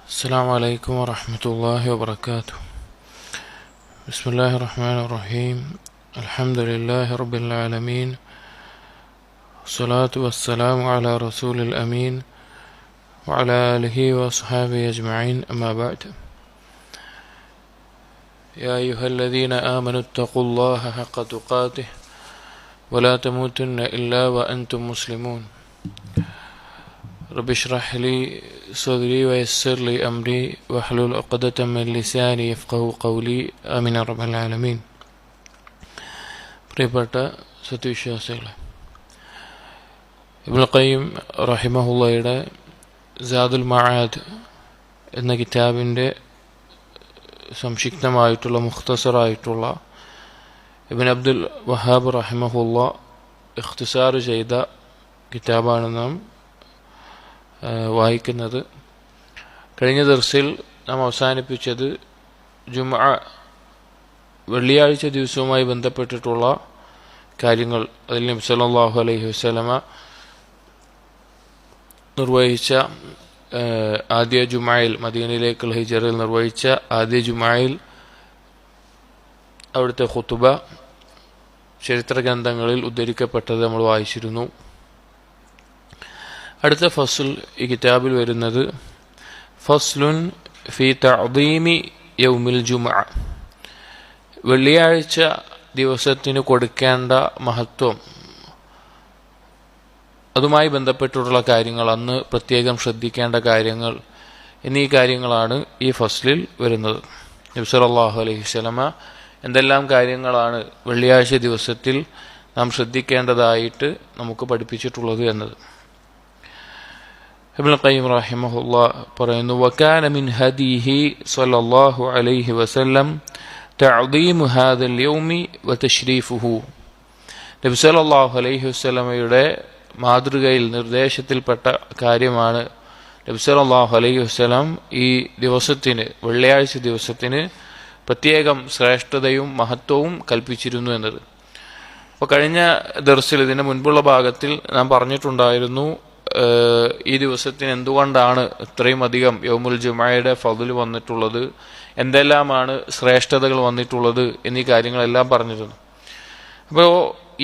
السلام عليكم ورحمة الله وبركاته. بسم الله الرحمن الرحيم. الحمد لله رب العالمين، الصلاة والسلام على رسول الأمين وعلى آله وأصحابه أجمعين، أما بعد. يا أيها الذين آمنوا اتقوا الله حق تقاته ولا تموتن إلا وأنتم مسلمون. رب اشرح لي صدري ويسر لي أمري واحلل عقدة من لساني يفقهوا قولي آمين يا رب العالمين. പ്രിയപ്പെട്ട സത്യവിശ്വാസികളെ, ഇബ്നുൽ ഖയ്യിം റഹിമഹുള്ളയുടെ സാദുൽ മആദ് എന്ന കിതാബിൻ്റെ സംക്ഷിപ്തമായിട്ടുള്ള മുഖ്തസറായിട്ടുള്ള ഇബ്നു അബ്ദുൽ വഹാബ് റഹിമഹുള്ള ഇഖ്തിസാർ ചെയ്ത കിതാബാണ് നാം വായിക്കുന്നത്. കഴിഞ്ഞ ദർസിൽ നാം അവസാനിപ്പിച്ചത് ജുമുഅ വെള്ളിയാഴ്ച ദിവസവുമായി ബന്ധപ്പെട്ടിട്ടുള്ള കാര്യങ്ങൾ. അതിൽ നബി സല്ലല്ലാഹു അലൈഹി വസല്ലമ നിർവഹിച്ച ആദ്യ ജുമുഅയിൽ, മദീനയിലേക്കുള്ള ഹിജ്റയിൽ നിർവഹിച്ച ആദ്യ ജുമുഅയിൽ അവിടുത്തെ ഖുതുബ ചരിത്ര ഗ്രന്ഥങ്ങളിൽ ഉദ്ധരിക്കപ്പെട്ടത് നമ്മൾ വായിച്ചിരുന്നു. അടുത്ത ഫസ്ൽ ഈ കിതാബിൽ വരുന്നത് ഫസ്ലുൻ ഫി തഅദീമി യൗമിൽ ജുമുഅ, വെള്ളിയാഴ്ച ദിവസത്തിന് കൊടുക്കേണ്ട മഹത്വം, അതുമായി ബന്ധപ്പെട്ടുള്ള കാര്യങ്ങൾ, അന്ന് പ്രത്യേകം ശ്രദ്ധിക്കേണ്ട കാര്യങ്ങൾ എന്നീ കാര്യങ്ങളാണ് ഈ ഫസ്ലിൽ വരുന്നത്. നബി സല്ലല്ലാഹു അലൈഹി വസല്ലമ എന്തെല്ലാം കാര്യങ്ങളാണ് വെള്ളിയാഴ്ച ദിവസത്തിൽ നാം ശ്രദ്ധിക്കേണ്ടതായിട്ട് നമുക്ക് പഠിപ്പിച്ചിട്ടുള്ളത് എന്നത്. ഇബ്നുൽ ഖയ്യിം റഹിമഹുല്ലാഹ് പറയുന്നു, വകാന മിൻ ഹദിഹി സ്വല്ലല്ലാഹു അലൈഹി വസല്ലം തഅദീമു ഹാദൽ യൗമി വതശ്രീഫുഹു. നബി സല്ലല്ലാഹു അലൈഹി വസല്ലമയുടെ മാതൃകയിൽ, നിർദ്ദേശത്തിൽപ്പെട്ട കാര്യമാണ് നബി സല്ലല്ലാഹു അലൈഹി വസല്ലം ഈ ദിവസത്തിന്, വെള്ളിയാഴ്ച ദിവസത്തിന് പ്രത്യേകം ശ്രേഷ്ഠതയും മഹത്വവും കൽപ്പിച്ചിരുന്നു എന്നത്. അപ്പോൾ കഴിഞ്ഞ ദർസിൽ, ഇതിന് മുൻപുള്ള ഭാഗത്തിൽ നാം പറഞ്ഞിട്ടുണ്ടായിരുന്നു, ഈ ദിവസത്തിന് എന്തുകൊണ്ടാണ് ഇത്രയും അധികം യൗമുൽ ജുമുഅയുടെ ഫദ്ൽ വന്നിട്ടുള്ളത്, എന്തെല്ലാമാണ് ശ്രേഷ്ഠതകൾ വന്നിട്ടുള്ളത് എന്നീ കാര്യങ്ങളെല്ലാം പറഞ്ഞിരുന്നു. അപ്പോൾ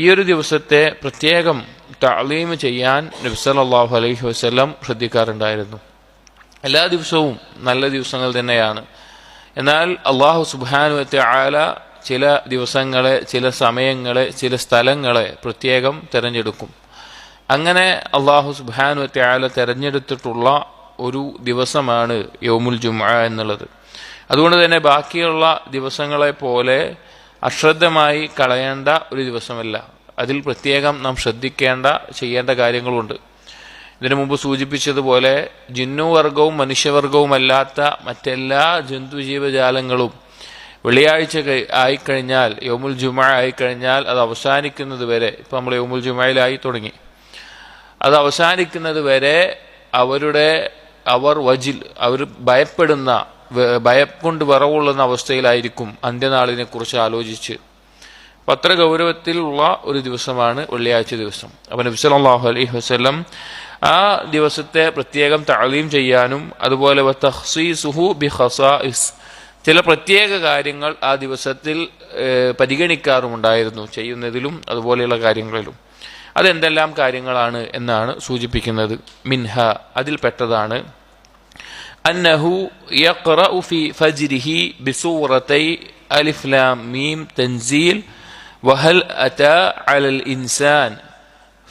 ഈ ഒരു ദിവസത്തെ പ്രത്യേകം തഅലീം ചെയ്യാൻ നബി സല്ലല്ലാഹു അലൈഹി വസല്ലം ശ്രദ്ധിക്കാറുണ്ടായിരുന്നു. എല്ലാ ദിവസവും നല്ല ദിവസങ്ങൾ തന്നെയാണ്. എന്നാൽ അല്ലാഹു സുബ്ഹാനഹു വ തആല ചില ദിവസങ്ങളെ, ചില സമയങ്ങളെ, ചില സ്ഥലങ്ങളെ പ്രത്യേകം തിരഞ്ഞെടുക്കും. അങ്ങനെ അല്ലാഹു സുബ്ഹാനഹു വ തആല തിരഞ്ഞെടുത്തിട്ടുള്ള ഒരു ദിവസമാണ് യൗമുൽ ജുമുഅ എന്നുള്ളത്. അതുകൊണ്ട് തന്നെ ബാക്കിയുള്ള ദിവസങ്ങളെ പോലെ അശ്രദ്ധമായി കളയേണ്ട ഒരു ദിവസമല്ല. അതിൽ പ്രത്യേകം നാം ശ്രദ്ധിക്കേണ്ട, ചെയ്യേണ്ട കാര്യങ്ങളുണ്ട്. ഇതിനു മുമ്പ് സൂചിപ്പിച്ചതുപോലെ ജിന്നുവർഗവും മനുഷ്യവർഗവുമല്ലാത്ത മറ്റെല്ലാ ജന്തുജീവജാലങ്ങളും വെള്ളിയാഴ്ച ആയിക്കഴിഞ്ഞാൽ, യൗമുൽ ജുമുഅ ആയിക്കഴിഞ്ഞാൽ അത് അവസാനിക്കുന്നത് വരെ, ഇപ്പം നമ്മൾ യൗമുൽ ജുമുഅയിലായി തുടങ്ങി, അത് അവസാനിക്കുന്നത് വരെ അവർ ഭയപ്പെടുന്ന, ഭയം കൊണ്ട് വിറവുള്ളുന്ന അവസ്ഥയിലായിരിക്കും അന്ത്യനാളിനെ കുറിച്ച് ആലോചിച്ച്. അപ്പം അത്ര ഗൗരവത്തിലുള്ള ഒരു ദിവസമാണ് വെള്ളിയാഴ്ച ദിവസം. അപ്പം നബി സല്ലല്ലാഹു അലൈഹി വസല്ലം ആ ദിവസത്തെ പ്രത്യേകം തഅലീം ചെയ്യാനും, അതുപോലെ തഖ്സീസുഹു ബിഖസാഇസ്, ചില പ്രത്യേക കാര്യങ്ങൾ ആ ദിവസത്തിൽ പരിഗണിക്കാറുമുണ്ടായിരുന്നു, ചെയ്യുന്നതിലും അതുപോലെയുള്ള കാര്യങ്ങളിലും. അതെന്തെല്ലാം കാര്യങ്ങളാണ് എന്നാണ് സൂചിപ്പിക്കുന്നത്. മിൻഹ, അതിൽപ്പെട്ടതാണ് അന്നഹു യഖറഉ ഫി ഫജ്രിഹി ബിസൂറതൈ അലിഫ് ലാം മീം തൻസീൽ വഹൽ അതാ അലൽ ഇൻസാൻ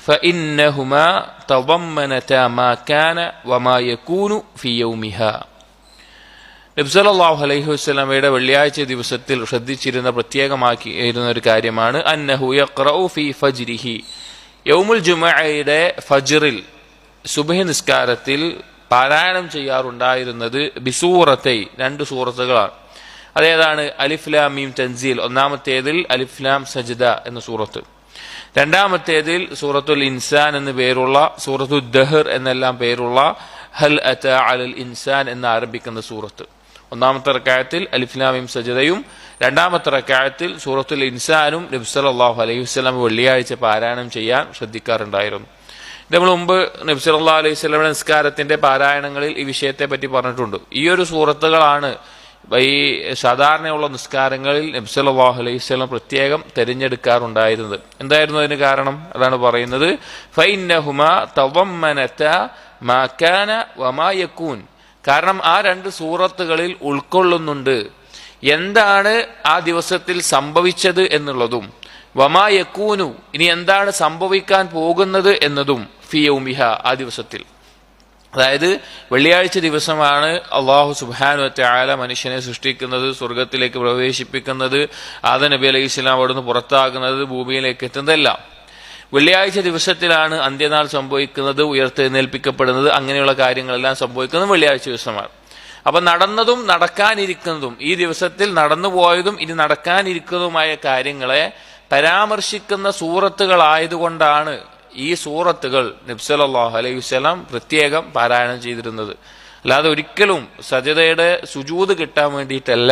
ഫഇന്നഹുമാ തളമ്മനതാ മാ കാന വമാ യകൂനു ഫി യൗമിഹാ. നബി സല്ലല്ലാഹു അലൈഹി വസല്ലമയുടെ വെള്ളിയാഴ്ച ദിവസത്തിൽ ശ്രദ്ധിച്ചിരുന്ന, പ്രത്യേകമാക്കിയിരുന്ന ഒരു കാര്യമാണ് അന്നഹു യഖറഉ ഫി ഫജ്രിഹി, യൗമുൽ ജുമുഅയുടെ ഫജ്റിൽ, സുബ്ഹി നിസ്കാരത്തിൽ പാരായണം ചെയ്യാറുണ്ടായിരുന്നത് ബിസൂറത്തൈ, രണ്ട് സൂറത്തുകളാണ്. അതേതാണ്? അലിഫ് ലാം മീം തൻസീൽ, ഒന്നാമത്തേതിൽ അലിഫ് ലാം സജ്ദ എന്ന സൂറത്ത്, രണ്ടാമത്തേതിൽ സൂറത്തുൽ ഇൻസാൻ എന്ന് പേരുള്ള, സൂറത്തുൽ ദഹർ എന്നെല്ലാം പേരുള്ള ഹൽ അതാ അലൽ ഇൻസാൻ എന്ന് ആരംഭിക്കുന്ന സൂറത്ത്. ഒന്നാമത്തെ റക്അത്തിൽ അലിഫ് ലാം മീം സജ്ദയും രണ്ടാമത്തെ റക്അത്തിൽ സൂറത്തുൽ ഇൻസാനും നബി സല്ലല്ലാഹു അലൈഹി വസല്ലം വെള്ളിയാഴ്ച പാരായണം ചെയ്യാൻ ശ്രദ്ധിക്കാറുണ്ടായിരുന്നു. നമ്മൾ മുമ്പ് നബി സല്ലല്ലാഹു അലൈഹി വസല്ലമയുടെ നിസ്കാരത്തിന്റെ പാരായണങ്ങളിൽ ഈ വിഷയത്തെ പറ്റി പറഞ്ഞിട്ടുണ്ട്. ഈ ഒരു സൂറത്തുകളാണ് ഈ സാധാരണയുള്ള നിസ്കാരങ്ങളിൽ നബി സല്ലല്ലാഹു അലൈഹി വസല്ലം പ്രത്യേകം തിരഞ്ഞെടുക്കാറുണ്ടായിരുന്നത്. എന്തായിരുന്നു അതിന് കാരണം? അതാണ് പറയുന്നത്, ഫഇന്നഹുമാ തളമ്മനത മാ കാന വമാ യകൂൻ. കാരണം ആ രണ്ട് സൂറത്തുകളിൽ ഉൾക്കൊള്ളുന്നുണ്ട് എന്താണ് ആ ദിവസത്തിൽ സംഭവിച്ചത് എന്നുള്ളതും വമാ യകൂനു ഇനി എന്താണ് സംഭവിക്കാൻ പോകുന്നത് എന്നതും ഫി യൗമിഹ ആ ദിവസത്തിൽ. അതായത് വെള്ളിയാഴ്ച ദിവസമാണ് അള്ളാഹു സുബ്ഹാനഹു വ തആല മനുഷ്യനെ സൃഷ്ടിക്കുന്നത്, സ്വർഗത്തിലേക്ക് പ്രവേശിപ്പിക്കുന്നത്, ആദം നബി അലൈഹി സ്വലാം അവിടുന്ന് പുറത്താകുന്നത്, ഭൂമിയിലേക്ക് എത്തുന്നതെല്ലാം വെള്ളിയാഴ്ച ദിവസത്തിലാണ്. അന്ത്യനാൾ സംഭവിക്കുന്നത്, ഉയർത്തെഴുന്നേൽപ്പിക്കപ്പെടുന്നത്, അങ്ങനെയുള്ള കാര്യങ്ങളെല്ലാം സംഭവിക്കുന്നത് വെള്ളിയാഴ്ച ദിവസമാണ്. അപ്പൊ നടന്നതും നടക്കാനിരിക്കുന്നതും ഈ ദിവസത്തിൽ നടന്നുപോയതും ഇനി നടക്കാനിരിക്കുന്നതുമായ കാര്യങ്ങളെ പരാമർശിക്കുന്ന സൂറത്തുകളായതുകൊണ്ടാണ് ഈ സൂറത്തുകൾ നബി സല്ലല്ലാഹു അലൈഹി വസല്ലം പ്രത്യേകം പാരായണം ചെയ്തിരുന്നത്. അല്ലാതെ ഒരിക്കലും സജദയുടെ സുജൂദ് കിട്ടാൻ വേണ്ടിയിട്ടല്ല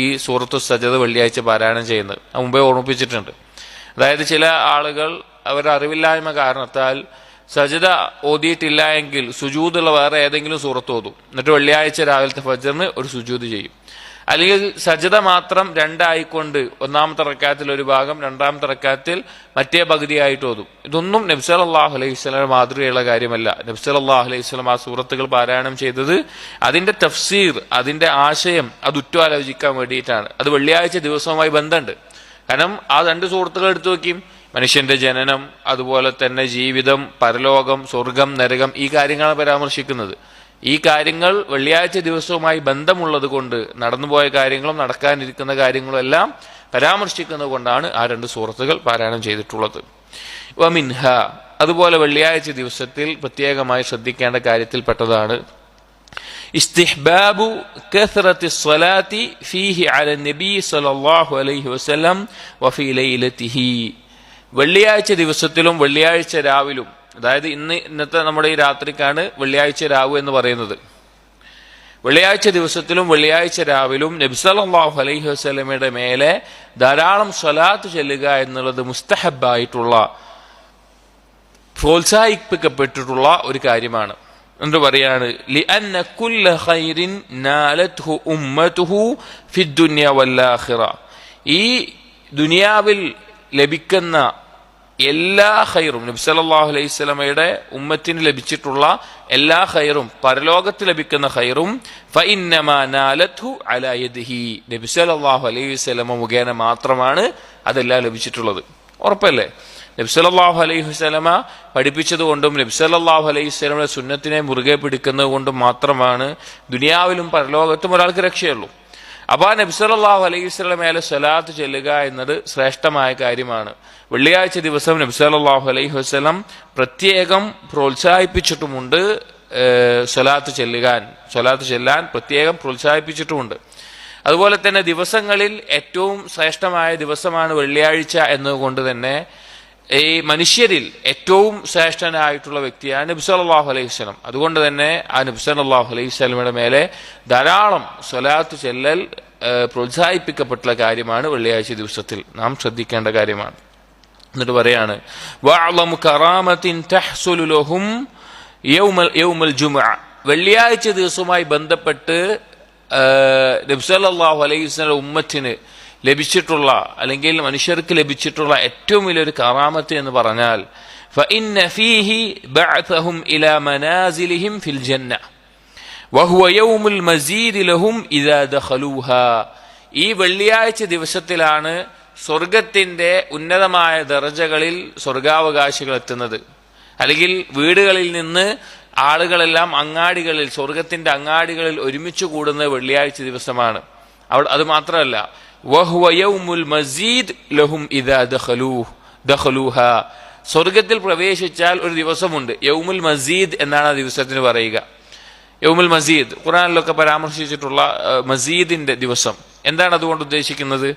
ഈ സൂറത്തു സജദ വെള്ളിയാഴ്ച പാരായണം ചെയ്യുന്നത്. മുമ്പേ ഓർമ്മിപ്പിച്ചിട്ടുണ്ട്. അതായത് ചില ആളുകൾ അവരുടെ അറിവില്ലായ്മ കാരണത്താൽ സജദ ഓതിയിട്ടില്ല എങ്കിൽ സുജൂദുള്ള വേറെ ഏതെങ്കിലും സൂറത്ത് ഓതും, എന്നിട്ട് വെള്ളിയാഴ്ച രാവിലത്തെ ഫജ്റിന് ഒരു സുജൂദ് ചെയ്യും. അല്ലെങ്കിൽ സജദ മാത്രം രണ്ടായിക്കൊണ്ട് ഒന്നാമത്തെ റക്അത്തിൽ ഒരു ഭാഗം, രണ്ടാമത്തെ റക്അത്തിൽ മറ്റേ പകുതിയായിട്ട് ഓതും. ഇതൊന്നും നബി സല്ലല്ലാഹു അലൈഹി വസല്ലം മാതൃകയുള്ള കാര്യമല്ല. നബി സല്ലല്ലാഹു അലൈഹി വസല്ലം ആ സൂറത്തുകൾ പാരായണം ചെയ്തത് അതിന്റെ തഫ്സീർ, അതിന്റെ ആശയം അത് ഉറ്റുആലോചിക്കാൻ വേണ്ടിയിട്ടാണ്. അത് വെള്ളിയാഴ്ച ദിവസവുമായി ബന്ധമുണ്ട്. കാരണം ആ രണ്ട് സൂറത്തുകൾ എടുത്തു നോക്കിയും മനുഷ്യന്റെ ജനനം, അതുപോലെ തന്നെ ജീവിതം, പരലോകം, സ്വർഗം, നരകം, ഈ കാര്യങ്ങളാണ് പരാമർശിക്കുന്നത്. ഈ കാര്യങ്ങൾ വെള്ളിയാഴ്ച ദിവസവുമായി ബന്ധമുള്ളത് കൊണ്ട് നടന്നുപോയ കാര്യങ്ങളും നടക്കാനിരിക്കുന്ന കാര്യങ്ങളും എല്ലാം പരാമർശിക്കുന്നത് കൊണ്ടാണ് ആ രണ്ട് സൂറത്തുകൾ പാരായണം ചെയ്തിട്ടുള്ളത്. വമിൻഹ അതുപോലെ വെള്ളിയാഴ്ച ദിവസത്തിൽ പ്രത്യേകമായി ശ്രദ്ധിക്കേണ്ട കാര്യത്തിൽപ്പെട്ടതാണ് ഇസ്തിഹ്ബാബു കസ്റത്തി സ്വലാത്തി ഫീഹി അല നബി സല്ലല്ലാഹു അലൈഹി വസല്ലം വഫീ ലൈലതിഹി. വെള്ളിയാഴ്ച ദിവസത്തിലും വെള്ളിയാഴ്ച രാവിലും, അതായത് ഇന്നത്തെ നമ്മുടെ ഈ രാത്രിക്കാണ് വെള്ളിയാഴ്ച രാവ് എന്ന് പറയുന്നത്. വെള്ളിയാഴ്ച ദിവസത്തിലും വെള്ളിയാഴ്ച രാവിലും നബി സല്ലല്ലാഹു അലൈഹി വസല്ലമയുടെ മേലെ ധാരാളം സ്വലാത്ത് ചൊല്ലുക എന്നുള്ളത് മുസ്തഹബായിട്ടുള്ള, പ്രോത്സാഹിപ്പിക്കപ്പെട്ടിട്ടുള്ള ഒരു കാര്യമാണ്. എന്ന് പറയാണ്, ലിഅന്ന കുല്ല ഖൈറിൻ നാലത്ഹു ഉമ്മതുഹു ഫിദ്ദുനിയ വല്ലാഖിറ. ഈ ദുനിയാവിൽ ലഭിക്കുന്ന എല്ലാ ഖൈറും, നബി സല്ലല്ലാഹു അലൈഹി വസല്ലമയുടെ ഉമ്മത്തിന് ലഭിച്ചിട്ടുള്ള എല്ലാ ഖൈറും, പരലോകത്ത് ലഭിക്കുന്ന ഖൈറും ഫഇന്നമാ നാലത്ഹു അലാ യദിഹി, നബി സല്ലല്ലാഹു അലൈഹി വസല്ലമ മുഖേന മാത്രമാണ് അതെല്ലാം ലഭിച്ചിട്ടുള്ളത്. ഉറപ്പല്ലേ? നബി സല്ലല്ലാഹു അലൈഹി വസല്ലമ പഠിപ്പിച്ചതുകൊണ്ടും നബി സല്ലല്ലാഹു അലൈഹി വസല്ലമയുടെ സുന്നത്തിനെ മുറുകെ പിടിക്കുന്നത് കൊണ്ടും മാത്രമാണ് ദുനിയാവിലും പരലോകത്തും ഒരാൾക്ക് രക്ഷയുള്ളൂ. അപ്പൊ ആ നബി സല്ലല്ലാഹു അലൈഹി വസല്ലമയുടെ മേലെ സ്വലാത്ത് ചൊല്ലുക എന്നത് ശ്രേഷ്ഠമായ കാര്യമാണ്. വെള്ളിയാഴ്ച ദിവസം നബി സല്ലല്ലാഹു അലൈഹി വസല്ലം പ്രത്യേകം പ്രോത്സാഹിപ്പിച്ചിട്ടുമുണ്ട്. സ്വലാത്ത് ചെല്ലാൻ പ്രത്യേകം പ്രോത്സാഹിപ്പിച്ചിട്ടുമുണ്ട്. അതുപോലെ തന്നെ ദിവസങ്ങളിൽ ഏറ്റവും ശ്രേഷ്ഠമായ ദിവസമാണ് വെള്ളിയാഴ്ച എന്നതുകൊണ്ട് തന്നെ ഈ മനുഷ്യരിൽ ഏറ്റവും ശ്രേഷ്ഠനായിട്ടുള്ള വ്യക്തിയാണ് നബി സല്ലല്ലാഹു അലൈഹി വസല്ലം. അതുകൊണ്ട് തന്നെ ആ നബി സല്ലല്ലാഹു അലൈഹി വസല്ലമയുടെ മേലെ ധാരാളം സ്വലാത്ത് ചെല്ലൽ പ്രോത്സാഹിപ്പിക്കപ്പെട്ടുള്ള കാര്യമാണ് വെള്ളിയാഴ്ച ദിവസത്തിൽ നാം ശ്രദ്ധിക്കേണ്ട കാര്യമാണ്. എന്നിട്ട് പറയാണ്, വഅളമു കറാമത്തിൻ തഹ്സുലു ലഹും യൗമൽ ജുമുഅ. വെള്ളിയാഴ്ച ദിവസവുമായി ബന്ധപ്പെട്ട് നബി സല്ലല്ലാഹു അലൈഹി വസല്ലം ഉമ്മത്തിന് ലഭിച്ചിട്ടുള്ള, അല്ലെങ്കിൽ മനുഷ്യർക്ക് ലഭിച്ചിട്ടുള്ള ഏറ്റവും വലിയൊരു കറാമത്ത് എന്ന് പറഞ്ഞാൽ ഫഇന്ന ഫീഹി ബഅഥഹും ഇലാ മനാസിലിഹിം ഫിൽ ജന്ന വഹുവ യൗമുൽ മസീദ് ലഹും ഇദാ ദഖലൂഹാ. ഈ വെള്ളിയാഴ്ച ദിവസത്തിലാണ് സ്വർഗത്തിന്റെ ഉന്നതമായ ദർജകളിൽ സ്വർഗാവകാശികൾ എത്തുന്നത്. അല്ലെങ്കിൽ വീടുകളിൽ നിന്ന് ആളുകളെല്ലാം അങ്ങാടികളിൽ, സ്വർഗത്തിന്റെ അങ്ങാടികളിൽ ഒരുമിച്ച് കൂടുന്നത് വെള്ളിയാഴ്ച ദിവസമാണ്. അത് മാത്രമല്ല, വഹുവ യൗമുൽ മസീദ് ലഹും ഇദാ ദഖലൂഹാ. സ്വർഗത്തിൽ പ്രവേശിച്ചാൽ ഒരു ദിവസമുണ്ട്, യൗമുൽ മസീദ് എന്നാണ് ആ ദിവസത്തിന് പറയുക. യൗമുൽ മസീദ് ഖുർആനിലൊക്കെ പരാമർശിച്ചിട്ടുള്ള മസീദിന്റെ ദിവസം എന്താണ് അതുകൊണ്ട് ഉദ്ദേശിക്കുന്നത്?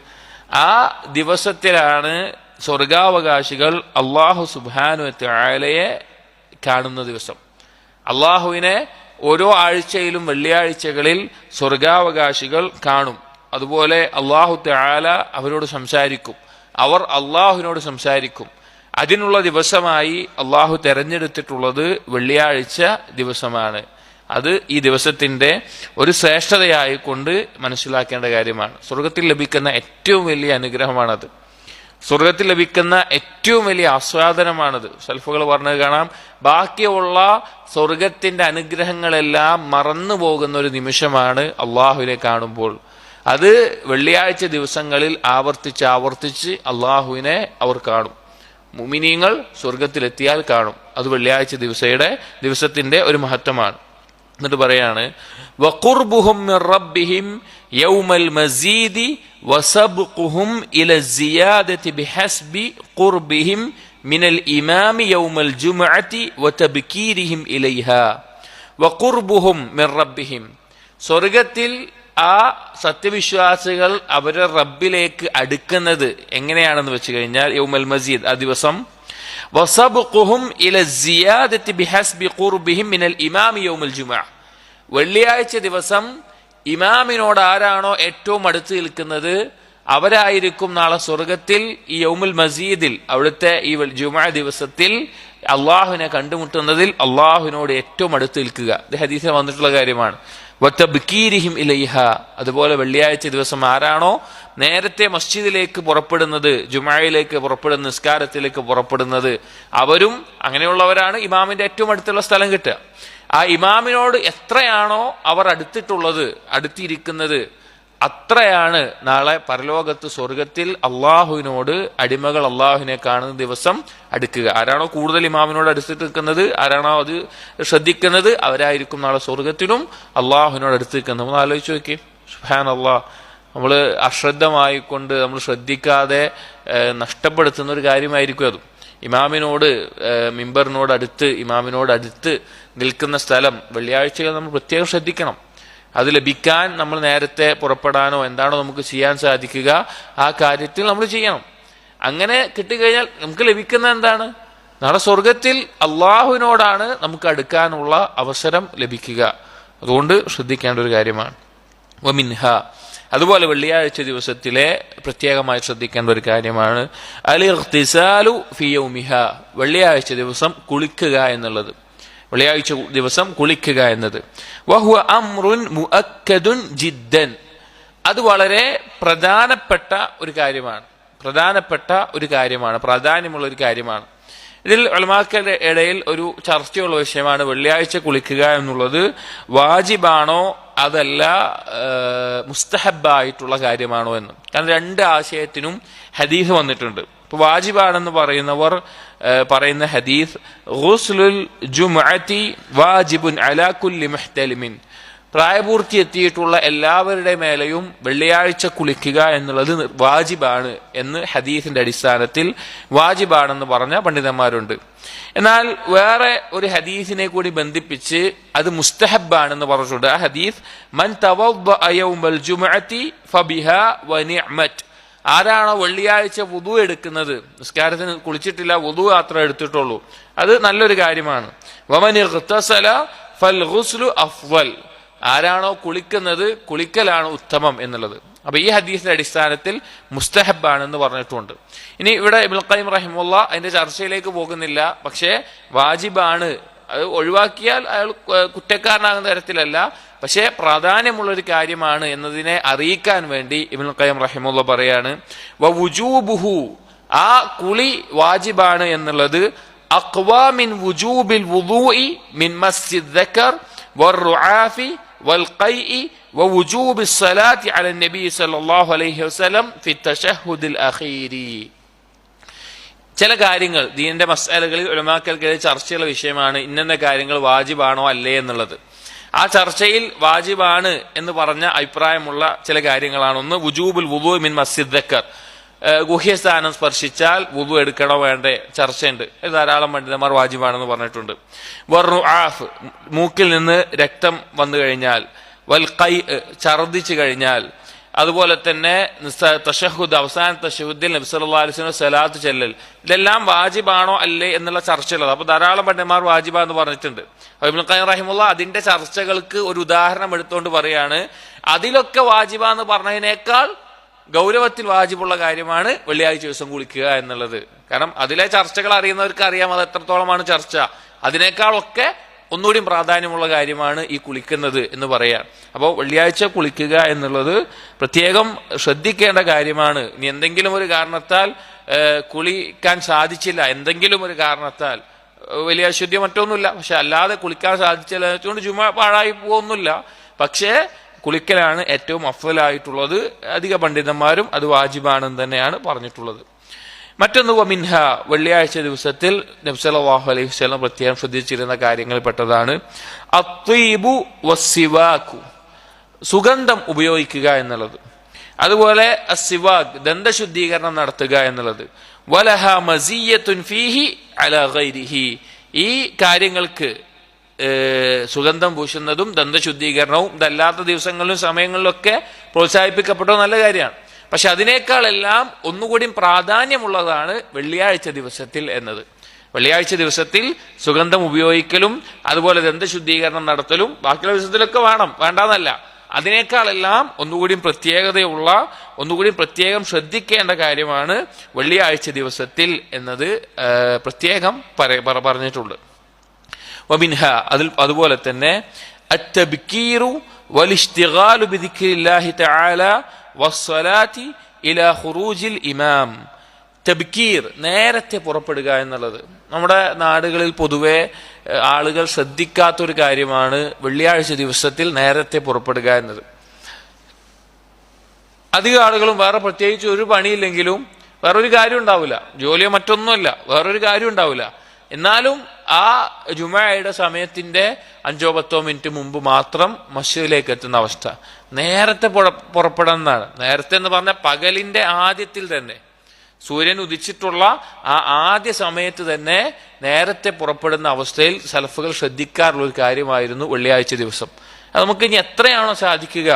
ആ ദിവസത്തിലാണ് സ്വർഗാവകാശികൾ അല്ലാഹു സുബ്ഹാനഹു വ തആലയെ കാണുന്ന ദിവസം. അള്ളാഹുവിനെ ഓരോ ആഴ്ചയിലും വെള്ളിയാഴ്ചകളിൽ സ്വർഗാവകാശികൾ കാണും. അതുപോലെ അല്ലാഹു തആല അവരോട് സംസാരിക്കും, അവർ അള്ളാഹുവിനോട് സംസാരിക്കും. അതിനുള്ള ദിവസമായി അള്ളാഹു തെരഞ്ഞെടുത്തിട്ടുള്ളത് വെള്ളിയാഴ്ച ദിവസമാണ്. അത് ഈ ദിവസത്തിന്റെ ഒരു ശ്രേഷ്ഠതയായി കൊണ്ട് മനസ്സിലാക്കേണ്ട കാര്യമാണ്. സ്വർഗത്തിൽ ലഭിക്കുന്ന ഏറ്റവും വലിയ അനുഗ്രഹമാണത്. സ്വർഗത്തിൽ ലഭിക്കുന്ന ഏറ്റവും വലിയ ആസ്വാദനമാണത്. സൽഫുകൾ പറഞ്ഞത് കാണാം, ബാക്കിയുള്ള സ്വർഗത്തിന്റെ അനുഗ്രഹങ്ങളെല്ലാം മറന്നു പോകുന്ന ഒരു നിമിഷമാണ് അള്ളാഹുവിനെ കാണുമ്പോൾ. അത് വെള്ളിയാഴ്ച ദിവസങ്ങളിൽ ആവർത്തിച്ച് അള്ളാഹുവിനെ അവർ കാണും. മുഅ്മിനീങ്ങൾ സ്വർഗത്തിലെത്തിയാൽ കാണും. അത് വെള്ളിയാഴ്ച ദിവസത്തിന്റെ ഒരു മഹത്വമാണ്. എന്നിട്ട് പറയാണ്, വഖുർബുഹും മിർ റബ്ബിഹിം യൗമൽ മസീദി വസബ്ഖുഹും ഇല സിയാദതി ബിഹസ്ബി ഖുർബിഹിം മിനൽ ഇമാമി യൗമൽ ജുമുഅതി വതബ്കീരിഹിം ഇലൈഹാ വഖുർബുഹും മിർ റബ്ബിഹിം. സ്വർഗത്തിൽ ആ സത്യവിശ്വാസികൾ അവരുടെ റബ്ബിലേക്ക് അടുക്കുന്നത് എങ്ങനെയാണെന്ന് വെച്ച് കഴിഞ്ഞാൽ, യൗമൽ മസീദ് ആ ദിവസം, വസബ്ഖുഹും ഇല സിയാദതി ബിഹസ്ബി ഖുർബിഹിം മിനൽ ഇമാമി യൗമൽ ജുമുഅ. വെള്ളിയാഴ്ച ദിവസം ഇമാമിനോട് ആരാണോ ഏറ്റവും അടുത്ത് നിൽക്കുന്നത് അവരായിരിക്കും നാളെ സ്വർഗത്തിൽ ഈ യൗമുൽ മസീദിൽ, അവിടുത്തെ ഈ ജുമുഅ ദിവസത്തിൽ അള്ളാഹുവിനെ കണ്ടുമുട്ടുന്നതിൽ അള്ളാഹുവിനോട് ഏറ്റവും അടുത്ത് നിൽക്കുക. ഇത് ഹദീസിൽ വന്നിട്ടുള്ള കാര്യമാണ്. വതബ്കീരിഹിം ഇലൈഹ. അതുപോലെ വെള്ളിയാഴ്ച ദിവസം ആരാണോ നേരത്തെ മസ്ജിദിലേക്ക് പുറപ്പെടുന്നത്, ജുമുഅയിലേക്ക് പുറപ്പെടുന്ന, നിസ്കാരത്തിലേക്ക് പുറപ്പെടുന്നത്, അവരും അങ്ങനെയുള്ളവരാണ് ഇമാമിന്റെ ഏറ്റവും അടുത്തുള്ള സ്ഥലം കിട്ടുക. ആ ഇമാമിനോട് എത്രയാണോ അവർ അടുത്തിരിക്കുന്നത് അത്രയാണ് നാളെ പരലോകത്ത് സ്വർഗത്തിൽ അള്ളാഹുവിനോട് അടിമകൾ അള്ളാഹുവിനെ കാണുന്ന ദിവസം അടുക്കുക. ആരാണോ കൂടുതൽ ഇമാമിനോട് അടുത്തിട്ട് നിൽക്കുന്നത്, ആരാണോ അത് ശ്രദ്ധിക്കുന്നത്, അവരായിരിക്കും നാളെ സ്വർഗത്തിലും അള്ളാഹുവിനോട് അടുത്ത് നിൽക്കുന്നത്. നമ്മൾ ആലോചിച്ച് നോക്കി, സുബ്ഹാനല്ലാഹ്, നമ്മൾ അശ്രദ്ധമായിക്കൊണ്ട് നമ്മൾ ശ്രദ്ധിക്കാതെ നഷ്ടപ്പെടുത്തുന്ന ഒരു കാര്യമായിരിക്കും അത്. ഇമാമിനോട് ഇമാമിനോട് അടുത്ത് നിൽക്കുന്ന സ്ഥലം വെള്ളിയാഴ്ചകൾ നമ്മൾ പ്രത്യേകം ശ്രദ്ധിക്കണം. അത് ലഭിക്കാൻ നമ്മൾ നേരത്തെ പുറപ്പെടാനോ എന്താണോ നമുക്ക് ചെയ്യാൻ സാധിക്കുക ആ കാര്യത്തിൽ നമ്മൾ ചെയ്യണം. അങ്ങനെ കിട്ടിക്കഴിഞ്ഞാൽ നമുക്ക് ലഭിക്കുന്ന എന്താണ്? നാളെ സ്വർഗത്തിൽ അള്ളാഹുവിനോടാണ് നമുക്ക് അടുക്കാനുള്ള അവസരം ലഭിക്കുക. അതുകൊണ്ട് ശ്രദ്ധിക്കേണ്ട ഒരു കാര്യമാണ്. വമിൻഹ, അതുപോലെ വെള്ളിയാഴ്ച ദിവസത്തിലെ പ്രത്യേകമായി ശ്രദ്ധിക്കേണ്ട ഒരു കാര്യമാണ് അൽ-ഇഗ്തിസാലു ഫി യൗമിഹ. വെള്ളിയാഴ്ച ദിവസം കുളിക്കുക എന്നുള്ളത്, വെള്ളിയാഴ്ച ദിവസം കുളിക്കുക എന്നത്. വഹുവ അംറുൻ മുഅക്കദുൻ ജിദ്ദൻ. അത് വളരെ പ്രധാനപ്പെട്ട ഒരു കാര്യമാണ്, പ്രാധാന്യമുള്ള ഒരു കാര്യമാണ്. ഇതിൽ ഉലമാക്കളുടെ ഇടയിൽ ഒരു ചർച്ചയുള്ള വിഷയമാണ് വെള്ളിയാഴ്ച കുളിക്കുക എന്നുള്ളത് വാജിബാണോ അതല്ല മുസ്തഹബായിട്ടുള്ള കാര്യമാണോ എന്ന്. കാരണം രണ്ട് ആശയത്തിനും ഹദീസ് വന്നിട്ടുണ്ട്. ഇപ്പൊ വാജിബാണെന്ന് പറയുന്നവർ പറയുന്ന ഹദീസ്, ഗുസ്ലുൽ ജുമുഅത്തി വാജിബുൻ അലാ കുല്ലി മുഹ്തലിമിൻ. പ്രായപൂർത്തി എത്തിയിട്ടുള്ള എല്ലാവരുടെ മേലെയും വെള്ളിയാഴ്ച കുളിക്കുക എന്നുള്ളത് വാജിബാണ് എന്ന് ഹദീസിന്റെ അടിസ്ഥാനത്തിൽ വാജിബാണെന്ന് പറഞ്ഞ പണ്ഡിതന്മാരുണ്ട്. എന്നാൽ വേറെ ഒരു ഹദീസിനെ കൂടി ബന്ധിപ്പിച്ച് അത് മുസ്തഹബാണെന്ന് പറഞ്ഞിട്ടുണ്ട്. ആ ഹദീസ്, മൻ തവദ്ദഅ യൗമൽ ജുമുഅത്തി ഫബിഹാ വനിഅമത്. ആരാണോ വെള്ളിയാഴ്ച വുദു എടുക്കുന്നത്, നിസ്കാരത്തിന് കുളിച്ചിട്ടില്ല, വുദു മാത്രമേ എടുത്തിട്ടുള്ളൂ, അത് നല്ലൊരു കാര്യമാണ്. വമൻ ഇഗ്തസല ഫൽ ഗുസ്ലു അഫ്ളൽ. ആരാണോ കുളിക്കുന്നത്, കുളിക്കലാണ് ഉത്തമം എന്നുള്ളത്. അപ്പൊ ഈ ഹദീസിന്റെ അടിസ്ഥാനത്തിൽ മുസ്തഹബാണെന്ന് പറഞ്ഞിട്ടുണ്ട്. ഇനി ഇവിടെ ഇബ്നുൽ ഖയ്യിം റഹിമഹുല്ലാഹ് അതിന്റെ ചർച്ചയിലേക്ക് പോകുന്നില്ല. പക്ഷേ വാജിബാണ്, അത് ഒഴിവാക്കിയാൽ അയാൾ കുറ്റക്കാരനാകുന്ന തരത്തിലല്ല, പക്ഷേ പ്രാധാന്യമുള്ള ഒരു കാര്യമാണ് എന്നതിനെ അറിയിക്കാൻ വേണ്ടി ഇബ്നുൽ ഖയ്യിം റഹിമഹുല്ലാഹ് പറയാണ്, വവുജൂബുഹു. ആ കുളി വാജിബാണ് എന്നുള്ളത് അഖ്വാ മിൻ വുജൂബിൽ വുദൂഇ മിൻ മസ്സിദ് ദക്കർ വറുആഫി والقيء ووجوب الصلاة على النبي صلى الله عليه وسلم في التشهد الأخير. ചില കാര്യങ്ങൾ ദീനിന്റെ മസ്അലകളിൽ ഉലമാക്കൾക്കിടയിൽ ചർച്ചയുള്ള വിഷയമാണ്. ഇന്ന കാര്യങ്ങൾ വാജിബാണോ അല്ലേ എന്നുള്ളത്. ആ ചർച്ചയിൽ വാജിബാണ് എന്ന് പറഞ്ഞ അഭിപ്രായമുള്ള ചില കാര്യങ്ങളാണ്. ഒന്ന്, വുജൂബുൽ വുദൂ മിൻ മസ്സിദ് ദക്കർ. ഗുഹ്യസ്ഥാനം സ്പർശിച്ചാൽ വുദു എടുക്കണോ വേണ്ടേ ചർച്ചയുണ്ട്. ധാരാളം പണ്ഡിതന്മാർ വാജിബാണെന്ന് പറഞ്ഞിട്ടുണ്ട്. വറുആഫ്, മൂക്കിൽ നിന്ന് രക്തം വന്നു കഴിഞ്ഞാൽ, വൽ ഖൈ, ഛർദിച്ചു കഴിഞ്ഞാൽ, അതുപോലെ തന്നെ തശഹുദ്, അവസാന തശഹുദിൽ നബി സല്ലല്ലാഹു അലൈഹി വസല്ലം സലാത്ത് ചെല്ലൽ, ഇതെല്ലാം വാജിബാണോ അല്ലേ എന്നുള്ള ചർച്ചയുള്ളത്. അപ്പൊ ധാരാളം പണ്ഡിതന്മാർ വാജിബ എന്ന് പറഞ്ഞിട്ടുണ്ട്. ഇബ്നുൽ ഖയ്യിം റഹിമഹുല്ലാഹ് അതിന്റെ ചർച്ചകൾക്ക് ഒരു ഉദാഹരണം എടുത്തുകൊണ്ട് പറയാണ്, അതിലൊക്കെ വാജിബ എന്ന് പറഞ്ഞതിനേക്കാൾ ഗൗരവത്തിൽ വാജിബുള്ള കാര്യമാണ് വെള്ളിയാഴ്ച ദിവസം കുളിക്കുക എന്നുള്ളത്. കാരണം അതിലെ ചർച്ചകൾ അറിയുന്നവർക്ക് അറിയാം അത് എത്രത്തോളമാണ് ചർച്ച. അതിനേക്കാളൊക്കെ ഒന്നുകൂടി പ്രാധാന്യമുള്ള കാര്യമാണ് ഈ കുളിക്കുന്നത് എന്ന് പറയാം. അപ്പോൾ വെള്ളിയാഴ്ച കുളിക്കുക എന്നുള്ളത് പ്രത്യേകം ശ്രദ്ധിക്കേണ്ട കാര്യമാണ്. ഇനി എന്തെങ്കിലും ഒരു കാരണത്താൽ കുളിക്കാൻ സാധിച്ചില്ല, എന്തെങ്കിലും ഒരു കാരണത്താൽ, വലിയ അശുദ്ധി മറ്റൊന്നുമില്ല, പക്ഷെ അല്ലാതെ കുളിക്കാൻ സാധിച്ചില്ല വെച്ചുകൊണ്ട് ജുമാ പാഴായി പോകുന്നില്ല. പക്ഷേ കുളിക്കലാണ് ഏറ്റവും അഫ്ളലായിട്ടുള്ളത്. അധിക പണ്ഡിതന്മാരും അത് വാജിബാണെന്ന് തന്നെയാണ് പറഞ്ഞിട്ടുള്ളത്. മറ്റൊന്ന് വമിൻഹ, വെള്ളിയാഴ്ച ദിവസത്തിൽ നബി സല്ലല്ലാഹു അലൈഹി വസല്ലം പ്രത്യേകം ശ്രദ്ധിച്ചിരുന്ന കാര്യങ്ങളിൽ പെട്ടതാണ് അത്വീബു വസ്സിവാകു, സുഗന്ധം ഉപയോഗിക്കുക എന്നുള്ളത്. അതുപോലെ അസ്സിവാഖ്, ദന്തശുദ്ധീകരണം നടത്തുക എന്നുള്ളത്. വലഹ മസിയ്യത്തുൻ ഫീഹി അലാ ഗൈരിഹി, ഈ കാര്യങ്ങൾക്ക് സുഗന്ധം പൂശുന്നതും ദന്തശുദ്ധീകരണവും ഇതല്ലാത്ത ദിവസങ്ങളിലും സമയങ്ങളിലൊക്കെ പ്രോത്സാഹിപ്പിക്കപ്പെട്ട നല്ല കാര്യമാണ്. പക്ഷെ അതിനേക്കാളെല്ലാം ഒന്നുകൂടി പ്രാധാന്യമുള്ളതാണ് വെള്ളിയാഴ്ച ദിവസത്തിൽ എന്നത്. വെള്ളിയാഴ്ച ദിവസത്തിൽ സുഗന്ധം ഉപയോഗിക്കലും അതുപോലെ ദന്തശുദ്ധീകരണം നടത്തലും ബാക്കിയുള്ള ദിവസത്തിലൊക്കെ വേണ്ടാന്നല്ല, അതിനേക്കാളെല്ലാം ഒന്നുകൂടി പ്രത്യേകതയുള്ള, ഒന്നുകൂടി പ്രത്യേകം ശ്രദ്ധിക്കേണ്ട കാര്യമാണ് വെള്ളിയാഴ്ച ദിവസത്തിൽ എന്നത് പ്രത്യേകം പറഞ്ഞിട്ടുണ്ട്. വമിൻഹ, അതുപോലെ തന്നെ അത്തബ്കീറു വലിശ്തിഗാലു ബിദിക്രില്ലാഹി തആല വസ്സലാത്തി ഇലാ ഖുറൂജിൽ ഇമാം. തബ്കീർ, നേരത്തെ പുറപ്പെടുക എന്നുള്ളത് നമ്മുടെ നാടുകളിൽ പൊതുവെ ആളുകൾ ശ്രദ്ധിക്കാത്തൊരു കാര്യമാണ്. വെള്ളിയാഴ്ച ദിവസത്തിൽ നേരത്തെ പുറപ്പെടുക എന്നത് അധികം ആളുകളും വേറെ പ്രത്യേകിച്ച് ഒരു പണിയില്ലെങ്കിലും വേറൊരു കാര്യം ഉണ്ടാവില്ല, ജോലിയോ മറ്റൊന്നുമല്ല, വേറൊരു കാര്യം ഉണ്ടാവില്ല, എന്നാലും ആ ജുമഅയുടെ സമയത്തിന്റെ 5-10 മിനിറ്റ് മുമ്പ് മാത്രം മസ്ജിദിലേക്ക് എത്തുന്ന അവസ്ഥ. നേരത്തെ പുറപ്പെടുന്നതാണ്. നേരത്തെ എന്ന് പറഞ്ഞാൽ പകലിന്റെ ആദ്യത്തിൽ തന്നെ, സൂര്യൻ ഉദിച്ചിട്ടുള്ള ആ ആദ്യ സമയത്ത് തന്നെ നേരത്തെ പുറപ്പെടുന്ന അവസ്ഥയിൽ സലഫുകൾ ശ്രദ്ധിക്കാറുള്ള ഒരു കാര്യമായിരുന്നു വെള്ളിയാഴ്ച ദിവസം. അത് നമുക്ക് ഇനി എത്രയാണോ സാധിക്കുക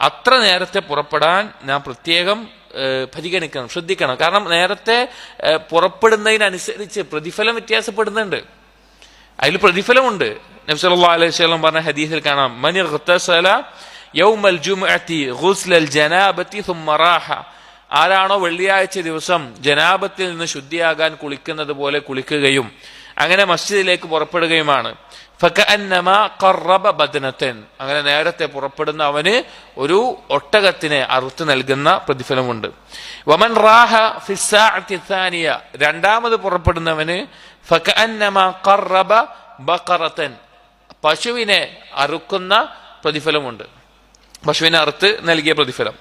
അത്ര നേരത്തെ പുറപ്പെടാൻ നാം പ്രത്യേകം പരിഗണിക്കണം, ശ്രദ്ധിക്കണം. കാരണം നേരത്തെ പുറപ്പെടുന്നതിനനുസരിച്ച് പ്രതിഫലം വ്യത്യാസപ്പെടുന്നുണ്ട്, അതിൽ പ്രതിഫലമുണ്ട്. നബി സല്ലല്ലാഹു അലൈഹി വസല്ലം പറഞ്ഞ ഹദീസിൽ കാണാം, മൻ ഇഗ്തസല യൗമൽ ജുമുഅത്തി ഗുസ്ലൽ ജനാബത്തി സുമ്മ റാഹ, ആരാണോ വെള്ളിയാഴ്ച ദിവസം ജനാബത്തിൽ നിന്ന് ശുദ്ധിയാകാൻ കുളിക്കുന്നത് പോലെ കുളിക്കുകയും അങ്ങനെ മസ്ജിദിലേക്ക് പുറപ്പെടുകയുമാണ്, ഫകഅന്നമാ ഖറബ ബദനതൻ, അങ്ങനെ നേരത്തെ പുറപ്പെടുന്ന അവന് ഒരു ഒട്ടകത്തിനെ അറുത്ത് നൽകുന്ന പ്രതിഫലമുണ്ട്. വമൻ റാഹ ഫിസ്സാഅത്തി സാനിയ, രണ്ടാമത് പുറപ്പെടുന്നവന് ഫകഅന്നമാ ഖറബ ബഖറതൻ, പശുവിനെ അറുക്കുന്ന പ്രതിഫലമുണ്ട്, പശുവിനെ അറുത്ത് നൽകിയ പ്രതിഫലം.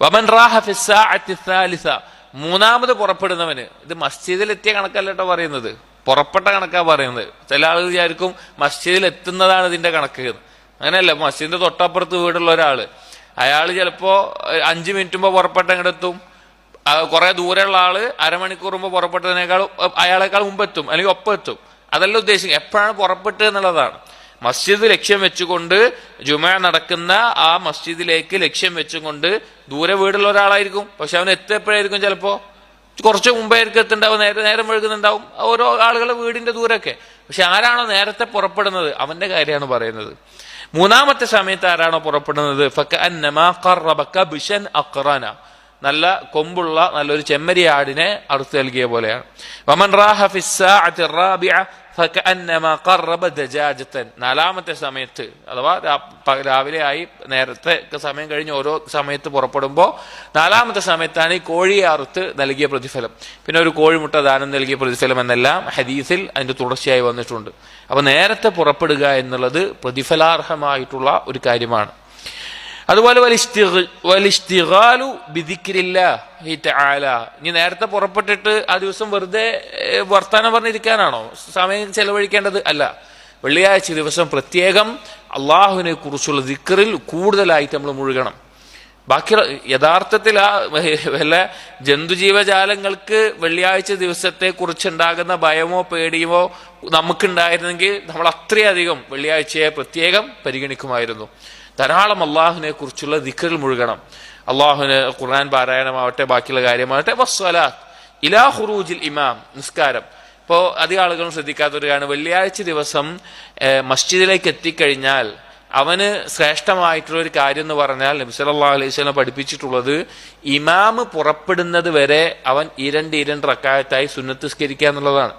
വമൻ റാഹ ഫിസ്സാഅത്തി സാലിസ, മൂന്നാമത് പുറപ്പെടുന്നവന്, ഇത് മസ്ജിദിലെത്തിയ കണക്കല്ല കേട്ടോ പറയുന്നത്, പുറപ്പെട്ട കണക്കാ പറയുന്നത്. ചില ആളുകൾ വിചാരിക്കും മസ്ജിദിൽ എത്തുന്നതാണ് ഇതിന്റെ കണക്ക്. അങ്ങനെയല്ല. മസ്ജിദിന്റെ തൊട്ടപ്പുറത്ത് വീടുള്ള ഒരാള്, അയാൾ ചിലപ്പോ 5 മിനിറ്റ് മുമ്പ് പുറപ്പെട്ട എത്തും. കുറെ ദൂരെയുള്ള ആള് അരമണിക്കൂർ മുമ്പ് പുറപ്പെട്ടതിനേക്കാളും അയാളെക്കാൾ മുമ്പ് എത്തും, അല്ലെങ്കിൽ ഒപ്പം എത്തും. അതല്ല ഉദ്ദേശിക്കുക, എപ്പോഴാണ് പുറപ്പെട്ടത് എന്നുള്ളതാണ്. മസ്ജിദ് ലക്ഷ്യം വെച്ചുകൊണ്ട് ജുമഅ നടക്കുന്ന ആ മസ്ജിദിലേക്ക് ലക്ഷ്യം വെച്ചുകൊണ്ട് ദൂരെ വീടുള്ള ഒരാളായിരിക്കും, പക്ഷെ അവൻ എപ്പോഴായിരിക്കും, ചിലപ്പോ കുറച്ച് മുമ്പായിരിക്കും എത്തുണ്ടാവും, നേരം വഴുകുന്നുണ്ടാവും, ഓരോ ആളുകളുടെ വീടിന്റെ ദൂരമൊക്കെ. പക്ഷെ ആരാണോ നേരത്തെ പുറപ്പെടുന്നത് അവന്റെ കാര്യമാണ് പറയുന്നത്. മൂന്നാമത്തെ സമയത്ത് ആരാണോ പുറപ്പെടുന്നത്, ഫകഅന്നമാ ഖറബ കബ്ശൻ അഖ്റന, നല്ല കൊമ്പുള്ള നല്ലൊരു ചെമ്മരിയാടിനെ അറുത്ത് നൽകിയ പോലെയാണ്. വമൻ റാഹ ഫിസ്സാഅത്തി റാബിഅ ഫകഅന്നമാ ഖറബ ദജാജതൻ, നാലാമത്തെ സമയത്ത് അഥവാ രാവിലെ ആയി നേരത്തെ സമയം കഴിഞ്ഞ് ഓരോ സമയത്ത് പുറപ്പെടുമ്പോൾ നാലാമത്തെ സമയത്താണ് ഈ കോഴിയെ അറുത്ത് നൽകിയ പ്രതിഫലം, പിന്നെ ഒരു കോഴിമുട്ട ദാനം നൽകിയ പ്രതിഫലം എന്നെല്ലാം ഹദീസിൽ അതിന്റെ തുടർച്ചയായി വന്നിട്ടുണ്ട്. അപ്പൊ നേരത്തെ പുറപ്പെടുക എന്നുള്ളത് പ്രതിഫലാർഹമായിട്ടുള്ള ഒരു കാര്യമാണ്. അതുപോലെ വലിശ്തിഗാലു ബിദിക്രില്ലാഹി തആല, ഇനി നേരത്തെ പുറപ്പെട്ടിട്ട് ആ ദിവസം വെറുതെ വർത്താനം പറഞ്ഞിരിക്കാനാണോ സമയം ചെലവഴിക്കേണ്ടത്? അല്ല. വെള്ളിയാഴ്ച ദിവസം പ്രത്യേകം അള്ളാഹുവിനെ കുറിച്ചുള്ള ദിക്റിൽ കൂടുതലായിട്ട് നമ്മൾ മുഴുകണം. ബാക്കി യഥാർത്ഥത്തിൽ ആ വല്ല ജന്തുജീവജാലങ്ങൾക്ക് വെള്ളിയാഴ്ച ദിവസത്തെ കുറിച്ചുണ്ടാകുന്ന ഭയമോ പേടിയോ നമുക്കുണ്ടായിരുന്നെങ്കിൽ നമ്മൾ അത്രയധികം വെള്ളിയാഴ്ചയെ പ്രത്യേകം പരിഗണിക്കുമായിരുന്നു. ധാരാളം അള്ളാഹുവിനെ കുറിച്ചുള്ള ദിക്റിൽ മുഴുകണം. അള്ളാഹുവിന് ഖുർആൻ പാരായണമാവട്ടെ, ബാക്കിയുള്ള കാര്യമാവട്ടെ. വസ്സലാത്ത് ഇലാ ഖുറൂജിൽ ഇമാം, നിസ്കാരം. ഇപ്പോൾ അധികം ആളുകളും ശ്രദ്ധിക്കാത്തൊരു കാര്യം, വെള്ളിയാഴ്ച ദിവസം മസ്ജിദിലേക്ക് എത്തിക്കഴിഞ്ഞാൽ അവന് ശ്രേഷ്ഠമായിട്ടുള്ള ഒരു കാര്യം എന്ന് പറഞ്ഞാൽ നബി സല്ലല്ലാഹു അലൈഹി വസല്ലം പഠിപ്പിച്ചിട്ടുള്ളത് ഇമാമ് പുറപ്പെടുന്നത് വരെ അവൻ രണ്ട് റക്അത്തായി സുന്നത്ത് നിസ്കരിക്കുക എന്നുള്ളതാണ്.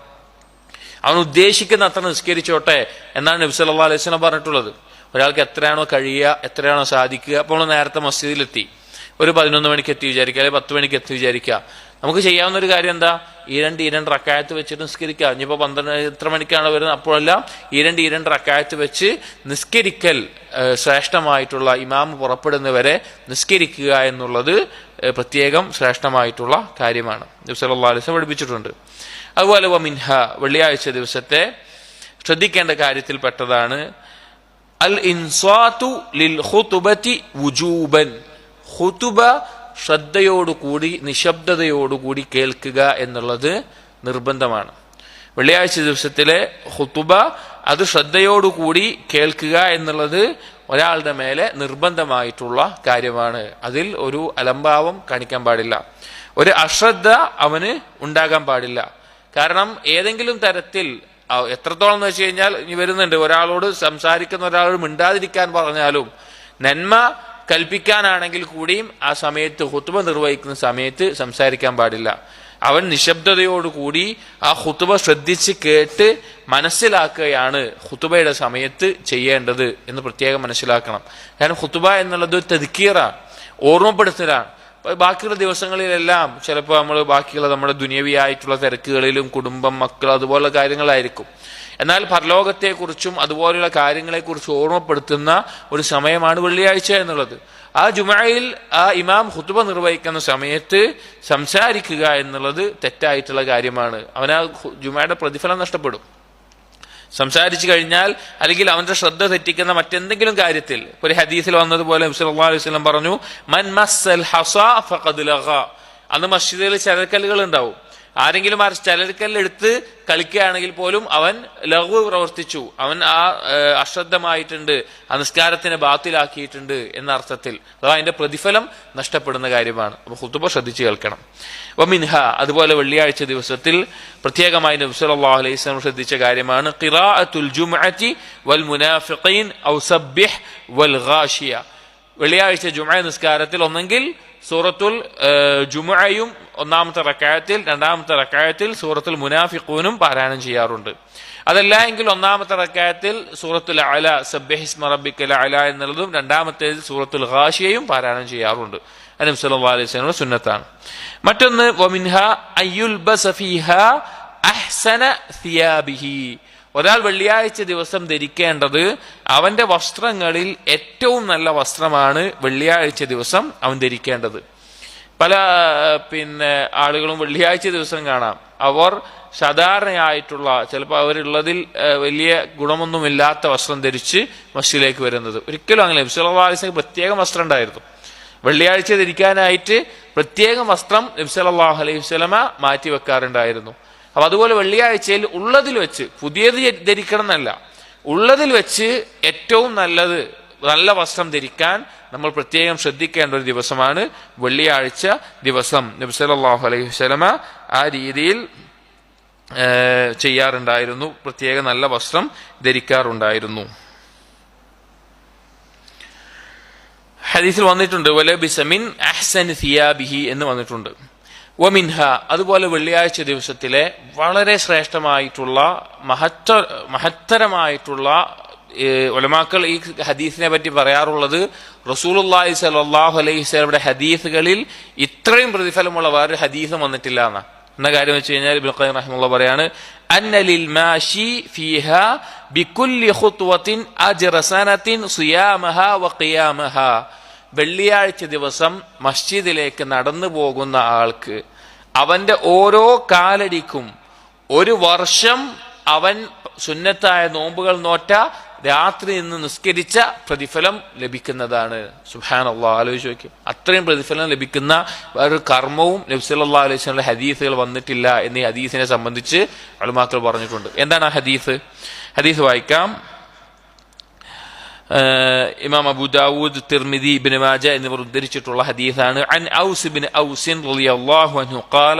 അവൻ ഉദ്ദേശിക്കുന്ന അത്ര നിസ്കരിച്ചോട്ടെ എന്നാണ് നബി സല്ലല്ലാഹു അലൈഹി വസല്ലം പറഞ്ഞിട്ടുള്ളത്. ഒരാൾക്ക് എത്രയാണോ കഴിയുക, എത്രയാണോ സാധിക്കുക. അപ്പോൾ നേരത്തെ മസ്ജിദിലെത്തി, ഒരു 11 മണിക്ക് എത്തി വിചാരിക്കുക, അല്ലെങ്കിൽ 10 മണിക്ക് എത്തി വിചാരിക്കുക. നമുക്ക് ചെയ്യാവുന്ന ഒരു കാര്യം എന്താ? രണ്ട് റക്അത്ത് വെച്ചിട്ട് നിസ്കരിക്കുക. ഇനിയിപ്പോൾ 12 എത്ര മണിക്കാണ് വരുന്നത് അപ്പോഴെല്ലാം രണ്ട് റക്അത്ത് വെച്ച് നിസ്കരിക്കൽ ശ്രേഷ്ഠമായിട്ടുള്ള, ഇമാം പുറപ്പെടുന്നവരെ നിസ്കരിക്കുക എന്നുള്ളത് പ്രത്യേകം ശ്രേഷ്ഠമായിട്ടുള്ള കാര്യമാണ്. നബി സല്ലല്ലാഹു അലൈഹി വസല്ലം പഠിപ്പിച്ചിട്ടുണ്ട്. അതുപോലെ വമിൻഹ, വെള്ളിയാഴ്ച ദിവസത്തെ ശ്രദ്ധിക്കേണ്ട കാര്യത്തിൽപ്പെട്ടതാണ് അൽ ഇൻസാതു ലിൽ ഖുതുബതി വുജൂബൻ. ഖുതുബ ശ്രദ്ധയോടുകൂടി നിശബ്ദതയോടുകൂടി കേൾക്കുക എന്നുള്ളത് നിർബന്ധമാണ്. വെള്ളിയാഴ്ച ദിവസത്തിലെ ഖുതുബ അത് ശ്രദ്ധയോടുകൂടി കേൾക്കുക എന്നുള്ളത് ഒരാളുടെ മേലെ നിർബന്ധമായിട്ടുള്ള കാര്യമാണ്. അതിൽ ഒരു അലംഭാവം കാണിക്കാൻ പാടില്ല, ഒരു അശ്രദ്ധ അവന് ഉണ്ടാകാൻ പാടില്ല. കാരണം ഏതെങ്കിലും തരത്തിൽ, എത്രത്തോളം എന്ന് വെച്ച് കഴിഞ്ഞാൽ ഇനി വരുന്നുണ്ട്, ഒരാളോട് സംസാരിക്കുന്ന ഒരാളോട് മിണ്ടാതിരിക്കാൻ പറഞ്ഞാലും നന്മ കൽപ്പിക്കാനാണെങ്കിൽ കൂടിയും ആ സമയത്ത് ഖുതുബ നിർവഹിക്കുന്ന സമയത്ത് സംസാരിക്കാൻ പാടില്ല. അവൻ നിശബ്ദതയോടുകൂടി ആ ഖുതുബ ശ്രദ്ധിച്ച് കേട്ട് മനസ്സിലാക്കുകയാണ് ഖുതുബയുടെ സമയത്ത് ചെയ്യേണ്ടത് എന്ന് പ്രത്യേകം മനസ്സിലാക്കണം. കാരണം ഖുതുബ എന്നുള്ളത് തദ്കീറാണ്, ഓർമ്മപ്പെടുത്തലാണ്. ബാക്കിയുള്ള ദിവസങ്ങളിലെല്ലാം ചിലപ്പോൾ നമ്മൾ ബാക്കിയുള്ള നമ്മുടെ ദുനിയവിയായിട്ടുള്ള തിരക്കുകളിലും കുടുംബം, മക്കൾ, അതുപോലുള്ള കാര്യങ്ങളായിരിക്കും. എന്നാൽ പരലോകത്തെക്കുറിച്ചും അതുപോലെയുള്ള കാര്യങ്ങളെക്കുറിച്ച് ഓർമ്മപ്പെടുത്തുന്ന ഒരു സമയമാണ് വെള്ളിയാഴ്ച എന്നുള്ളത്. ആ ജുമഅയിൽ ആ ഇമാം ഖുതുബ നിർവഹിക്കുന്ന സമയത്ത് സംസാരിക്കുക എന്നുള്ളത് തെറ്റായിട്ടുള്ള കാര്യമാണ്. അവന് ജുമഅയുടെ പ്രതിഫലം നഷ്ടപ്പെടും. സംസാരിച്ചു കഴിഞ്ഞാൽ, അല്ലെങ്കിൽ അവന്റെ ശ്രദ്ധ തെറ്റിക്കുന്ന മറ്റെന്തെങ്കിലും കാര്യത്തിൽ, ഒരു ഹദീസിൽ വന്നതുപോലെ നബി സല്ലല്ലാഹു അലൈഹി വസല്ലം പറഞ്ഞു, മൻ മസ്സൽ ഹസാ ഫഖദ് ലഗ. അന്ന് മസ്ജിദിൽ ചരൽക്കല്ലുകൾ ഉണ്ടാവും. ആരെങ്കിലും ആ ചരൽക്കല്ലെടുത്ത് കളിക്കുകയാണെങ്കിൽ പോലും അവൻ ലഘു പ്രവർത്തിച്ചു, അവൻ ആ അശ്രദ്ധമായിട്ടുണ്ട്, ആ നിസ്കാരത്തിനെ ബാത്തിലാക്കിയിട്ടുണ്ട് എന്ന അർത്ഥത്തിൽ. അഥവാ അതിന്റെ പ്രതിഫലം നഷ്ടപ്പെടുന്ന കാര്യമാണ്. അപ്പൊ ഖുതുബ ശ്രദ്ധിച്ചു കേൾക്കണം. വമിൻഹ, അതുപോലെ വെള്ളിയാഴ്ച ദിവസത്തിൽ പ്രത്യേകമായി നബി സല്ലല്ലാഹു അലൈഹി വസല്ലം ശ്രദ്ധിച്ച കാര്യമാണ് ഖിറാഅത്തുൽ ജുമുഅത്തി വൽ മുനാഫിഖീൻ ഔ സബ്ബിഹ് വൽ ഗാശിയ. വെള്ളിയാഴ്ച ജുമുഅ നിസ്കാരത്തിൽ ഒന്നെങ്കിൽ സൂറത്തുൽ ജുമുഅയും ഒന്നാമത്തെ റക്അത്തിൽ, രണ്ടാമത്തെ റക്അത്തിൽ സൂറത്തുൽ മുനാഫിഖൂനും പാരായണം ചെയ്യാറുണ്ട്. അതല്ല എങ്കിൽ ഒന്നാമത്തെ റക്അത്തിൽ സൂറത്തുൽ അഅല സബ്ബിഹിസ്മ റബ്ബിക്കൽ അഅല എന്നുള്ളതും, രണ്ടാമത്തേതിൽ സൂറത്തുൽ ഗാശിയയും പാരായണം ചെയ്യാറുണ്ട്. നബി സല്ലല്ലാഹു അലൈഹി വസല്ലം സുന്നത്താണ്. മറ്റൊന്ന് വമിൻഹ അയ്യുൽബസ ഫീഹാ അഹ്സന സിയാബിഹി. ഒരാൾ വെള്ളിയാഴ്ച ദിവസം ധരിക്കേണ്ടത് അവന്റെ വസ്ത്രങ്ങളിൽ ഏറ്റവും നല്ല വസ്ത്രമാണ് വെള്ളിയാഴ്ച ദിവസം അവൻ ധരിക്കേണ്ടത്. പല ആളുകളും വെള്ളിയാഴ്ച ദിവസം കാണാം അവർ സാധാരണയായിട്ടുള്ള, ചിലപ്പോൾ അവരുള്ളതിൽ വലിയ ഗുണമൊന്നുമില്ലാത്ത വസ്ത്രം ധരിച്ച് മസ്ജിദിലേക്ക് വരുന്നത്. ഒരിക്കലും അങ്ങനെ. നബി സല്ലല്ലാഹു അലൈഹി വസല്ലം പ്രത്യേകം വസ്ത്രം ഉണ്ടായിരുന്നു. വെള്ളിയാഴ്ച ധരിക്കാനായിട്ട് പ്രത്യേകം വസ്ത്രം നബി സല്ലല്ലാഹു അലൈഹി വസല്ലമ മാറ്റി വെക്കാറുണ്ടായിരുന്നു. അപ്പൊ അതുപോലെ വെള്ളിയാഴ്ചയിൽ ഉള്ളതിൽ വെച്ച്, പുതിയത് ധരിക്കണം എന്നല്ല, ഉള്ളതിൽ വെച്ച് ഏറ്റവും നല്ല വസ്ത്രം ധരിക്കാൻ നമ്മൾ പ്രത്യേകം ശ്രദ്ധിക്കേണ്ട ഒരു ദിവസമാണ് വെള്ളിയാഴ്ച ദിവസം. നബി സല്ലല്ലാഹു അലൈഹി വസല്ലമ ആ രീതിയിൽ ചെയ്യാറുണ്ടായിരുന്നു, പ്രത്യേക നല്ല വസ്ത്രം ധരിക്കാറുണ്ടായിരുന്നു. ഹദീസിൽ വന്നിട്ടുണ്ട് വലബിസ മിൻ അഹ്സനി സിയാബിഹി എന്ന് വന്നിട്ടുണ്ട്. വമിൻഹ, അതുപോലെ വെള്ളിയാഴ്ച ദിവസത്തിലെ വളരെ ശ്രേഷ്ഠമായിട്ടുള്ള മഹത്തരമായിട്ടുള്ള ഉലമാക്കൾ ഈ ഹദീസിനെ പറ്റി പറയാറുള്ളത്, റസൂലുള്ളാഹി സ്വല്ലല്ലാഹു അലൈഹി വസല്ലമയുടെ ഹദീസുകളിൽ ഇത്രയും പ്രതിഫലമുള്ള വേറൊരു ഹദീസും വന്നിട്ടില്ല എന്ന കാര്യം വെച്ച് കഴിഞ്ഞാൽ ഇബ്നു ഖയ്യിം റഹിമഹുല്ലാഹ് പറയാണ്, അന്നലിൽ മാശി ഫീഹാ ബികുല്ലി ഖുത്വത്തിൻ അജ്റ സനത്തിൻ സിയാമഹാ വഖിയാമഹാ. വെള്ളിയാഴ്ച ദിവസം മസ്ജിദിലേക്ക് നടന്നു പോകുന്ന ആൾക്ക് അവന്റെ ഓരോ കാലടിക്കും ഒരു വർഷം അവൻ സുന്നത്തായ നോമ്പുകൾ നോറ്റ, രാത്രി നിന്ന് നിസ്കരിച്ച പ്രതിഫലം ലഭിക്കുന്നതാണ്. സുബ്ഹാനല്ലാഹ്, ആലോചിച്ച് നോക്കി. അത്രയും പ്രതിഫലം ലഭിക്കുന്ന വേറൊരു കർമ്മവും നബി സല്ലല്ലാഹു അലൈഹി വസല്ലം ഹദീസുകൾ വന്നിട്ടില്ല എന്ന് ഈ ഹദീസിനെ സംബന്ധിച്ച് ഉലമാക്കൾ പറഞ്ഞിട്ടുണ്ട്. എന്താണ് ആ ഹദീസ്? ഹദീസ് വായിക്കാം. ഇമാം അബൂ ദാവൂദ്, തിർമിദി, ഇബ്നു മാജ എന്നിവർ ഉദ്ധരിച്ചിട്ടുള്ള ഹദീസാണ്. അൻ ഔസ് ബിൻ ഔസിൻ റളിയല്ലാഹു അൻഹു ഖാല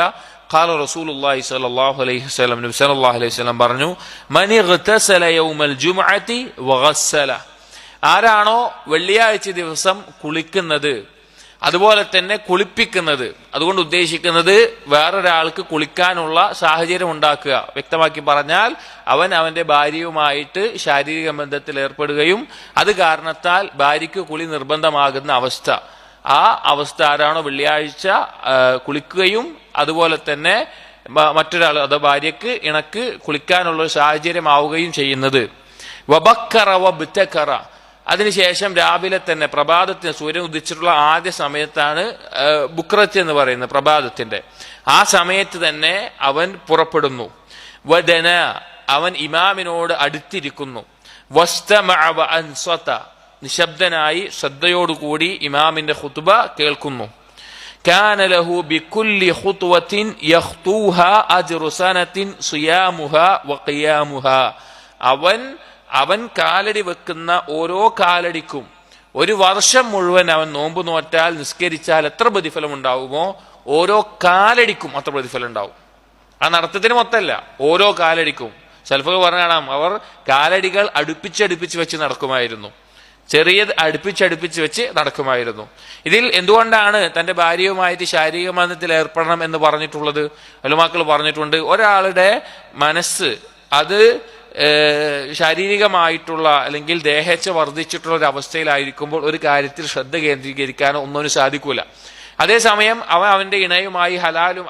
ഖാല റസൂലുള്ളാഹി സ്വല്ലല്ലാഹു അലൈഹി വസല്ലം, നബി സല്ലല്ലാഹു അലൈഹി വസല്ലം പറഞ്ഞു, മൻ ഇഗ്തസല യൗമൽ ജുമുഅത്തി വഗസ്സല. ആരാണോ വെള്ളിയാഴ്ച ദിവസം കുളിക്കുന്നത്, അതുപോലെ തന്നെ കുളിപ്പിക്കുന്നത്, അതുകൊണ്ട് ഉദ്ദേശിക്കുന്നത് വേറൊരാൾക്ക് കുളിക്കാനുള്ള സാഹചര്യം ഉണ്ടാക്കുക. വ്യക്തമാക്കി പറഞ്ഞാൽ അവൻ അവന്റെ ഭാര്യയുമായിട്ട് ശാരീരിക ബന്ധത്തിൽ ഏർപ്പെടുകയും അത് കാരണത്താൽ ഭാര്യയ്ക്ക് കുളി നിർബന്ധമാകുന്ന അവസ്ഥ, ആ അവസ്ഥ ആരാണോ വെള്ളിയാഴ്ച കുളിക്കുകയും അതുപോലെ തന്നെ മറ്റൊരാൾ അത് ഭാര്യക്ക് ഇണക്ക് കുളിക്കാനുള്ള ഒരു സാഹചര്യമാവുകയും ചെയ്യുന്നത്. വബക്കറ വബ്തകറ, അതിനുശേഷം രാവിലെ തന്നെ പ്രഭാതത്തിന് സൂര്യൻ ഉദിച്ചിട്ടുള്ള ആദ്യ സമയത്താണ് ബുക്രത്ത് എന്ന് പറയുന്നത്, പ്രഭാതത്തിന്റെ ആ സമയത്ത് തന്നെ അവൻ പുറപ്പെടുന്നു. വദന, അവൻ ഇമാമിനോട് അടുത്തിരിക്കുന്നു. വസ്തമഅ വഅൻസത, നിശബ്ദനായി ശ്രദ്ധയോടുകൂടി ഇമാമിന്റെ ഖുത്ബ കേൾക്കുന്നു. കാന ലഹു ബികുല്ലി ഖുത്വത്തിൻ യഖ്തൂഹാ അജ്റു സനത്തിൻ സിയാമുഹാ വഖിയാമുഹാ, അവൻ കാലടി വെക്കുന്ന ഓരോ കാലടിക്കും ഒരു വർഷം മുഴുവൻ അവൻ നോമ്പ് നോറ്റാൽ നിസ്കരിച്ചാൽ എത്ര പ്രതിഫലം ഉണ്ടാവുമോ ഓരോ കാലടിക്കും അത്ര പ്രതിഫലം ഉണ്ടാവും. ആ നടത്തത്തിന് മൊത്തമല്ല, ഓരോ കാലടിക്കും. സൽഫൊക്കെ പറഞ്ഞാൽ അവർ കാലടികൾ അടുപ്പിച്ചടുപ്പിച്ച് വെച്ച് നടക്കുമായിരുന്നു, ചെറിയ അടുപ്പിച്ചടുപ്പിച്ച് വെച്ച് നടക്കുമായിരുന്നു. ഇതിൽ എന്തുകൊണ്ടാണ് തന്റെ ഭാര്യയുമായിട്ട് ശാരീരിക ബന്ധത്തിൽ ഏർപ്പെടണം എന്ന് പറഞ്ഞിട്ടുള്ളത്? ഉലമാക്കൾ പറഞ്ഞിട്ടുണ്ട്, ഒരാളുടെ മനസ്സ് അത് ശാരീരികമായിട്ടുള്ള അല്ലെങ്കിൽ ദേഹേച്ഛ വർദ്ധിച്ചിട്ടുള്ള ഒരു അവസ്ഥയിലായിരിക്കുമ്പോൾ ഒരു കാര്യത്തിൽ ശ്രദ്ധ കേന്ദ്രീകരിക്കാനോ ഒന്നിനും സാധിക്കൂല. അതേസമയം അവന്റെ ഇണയുമായി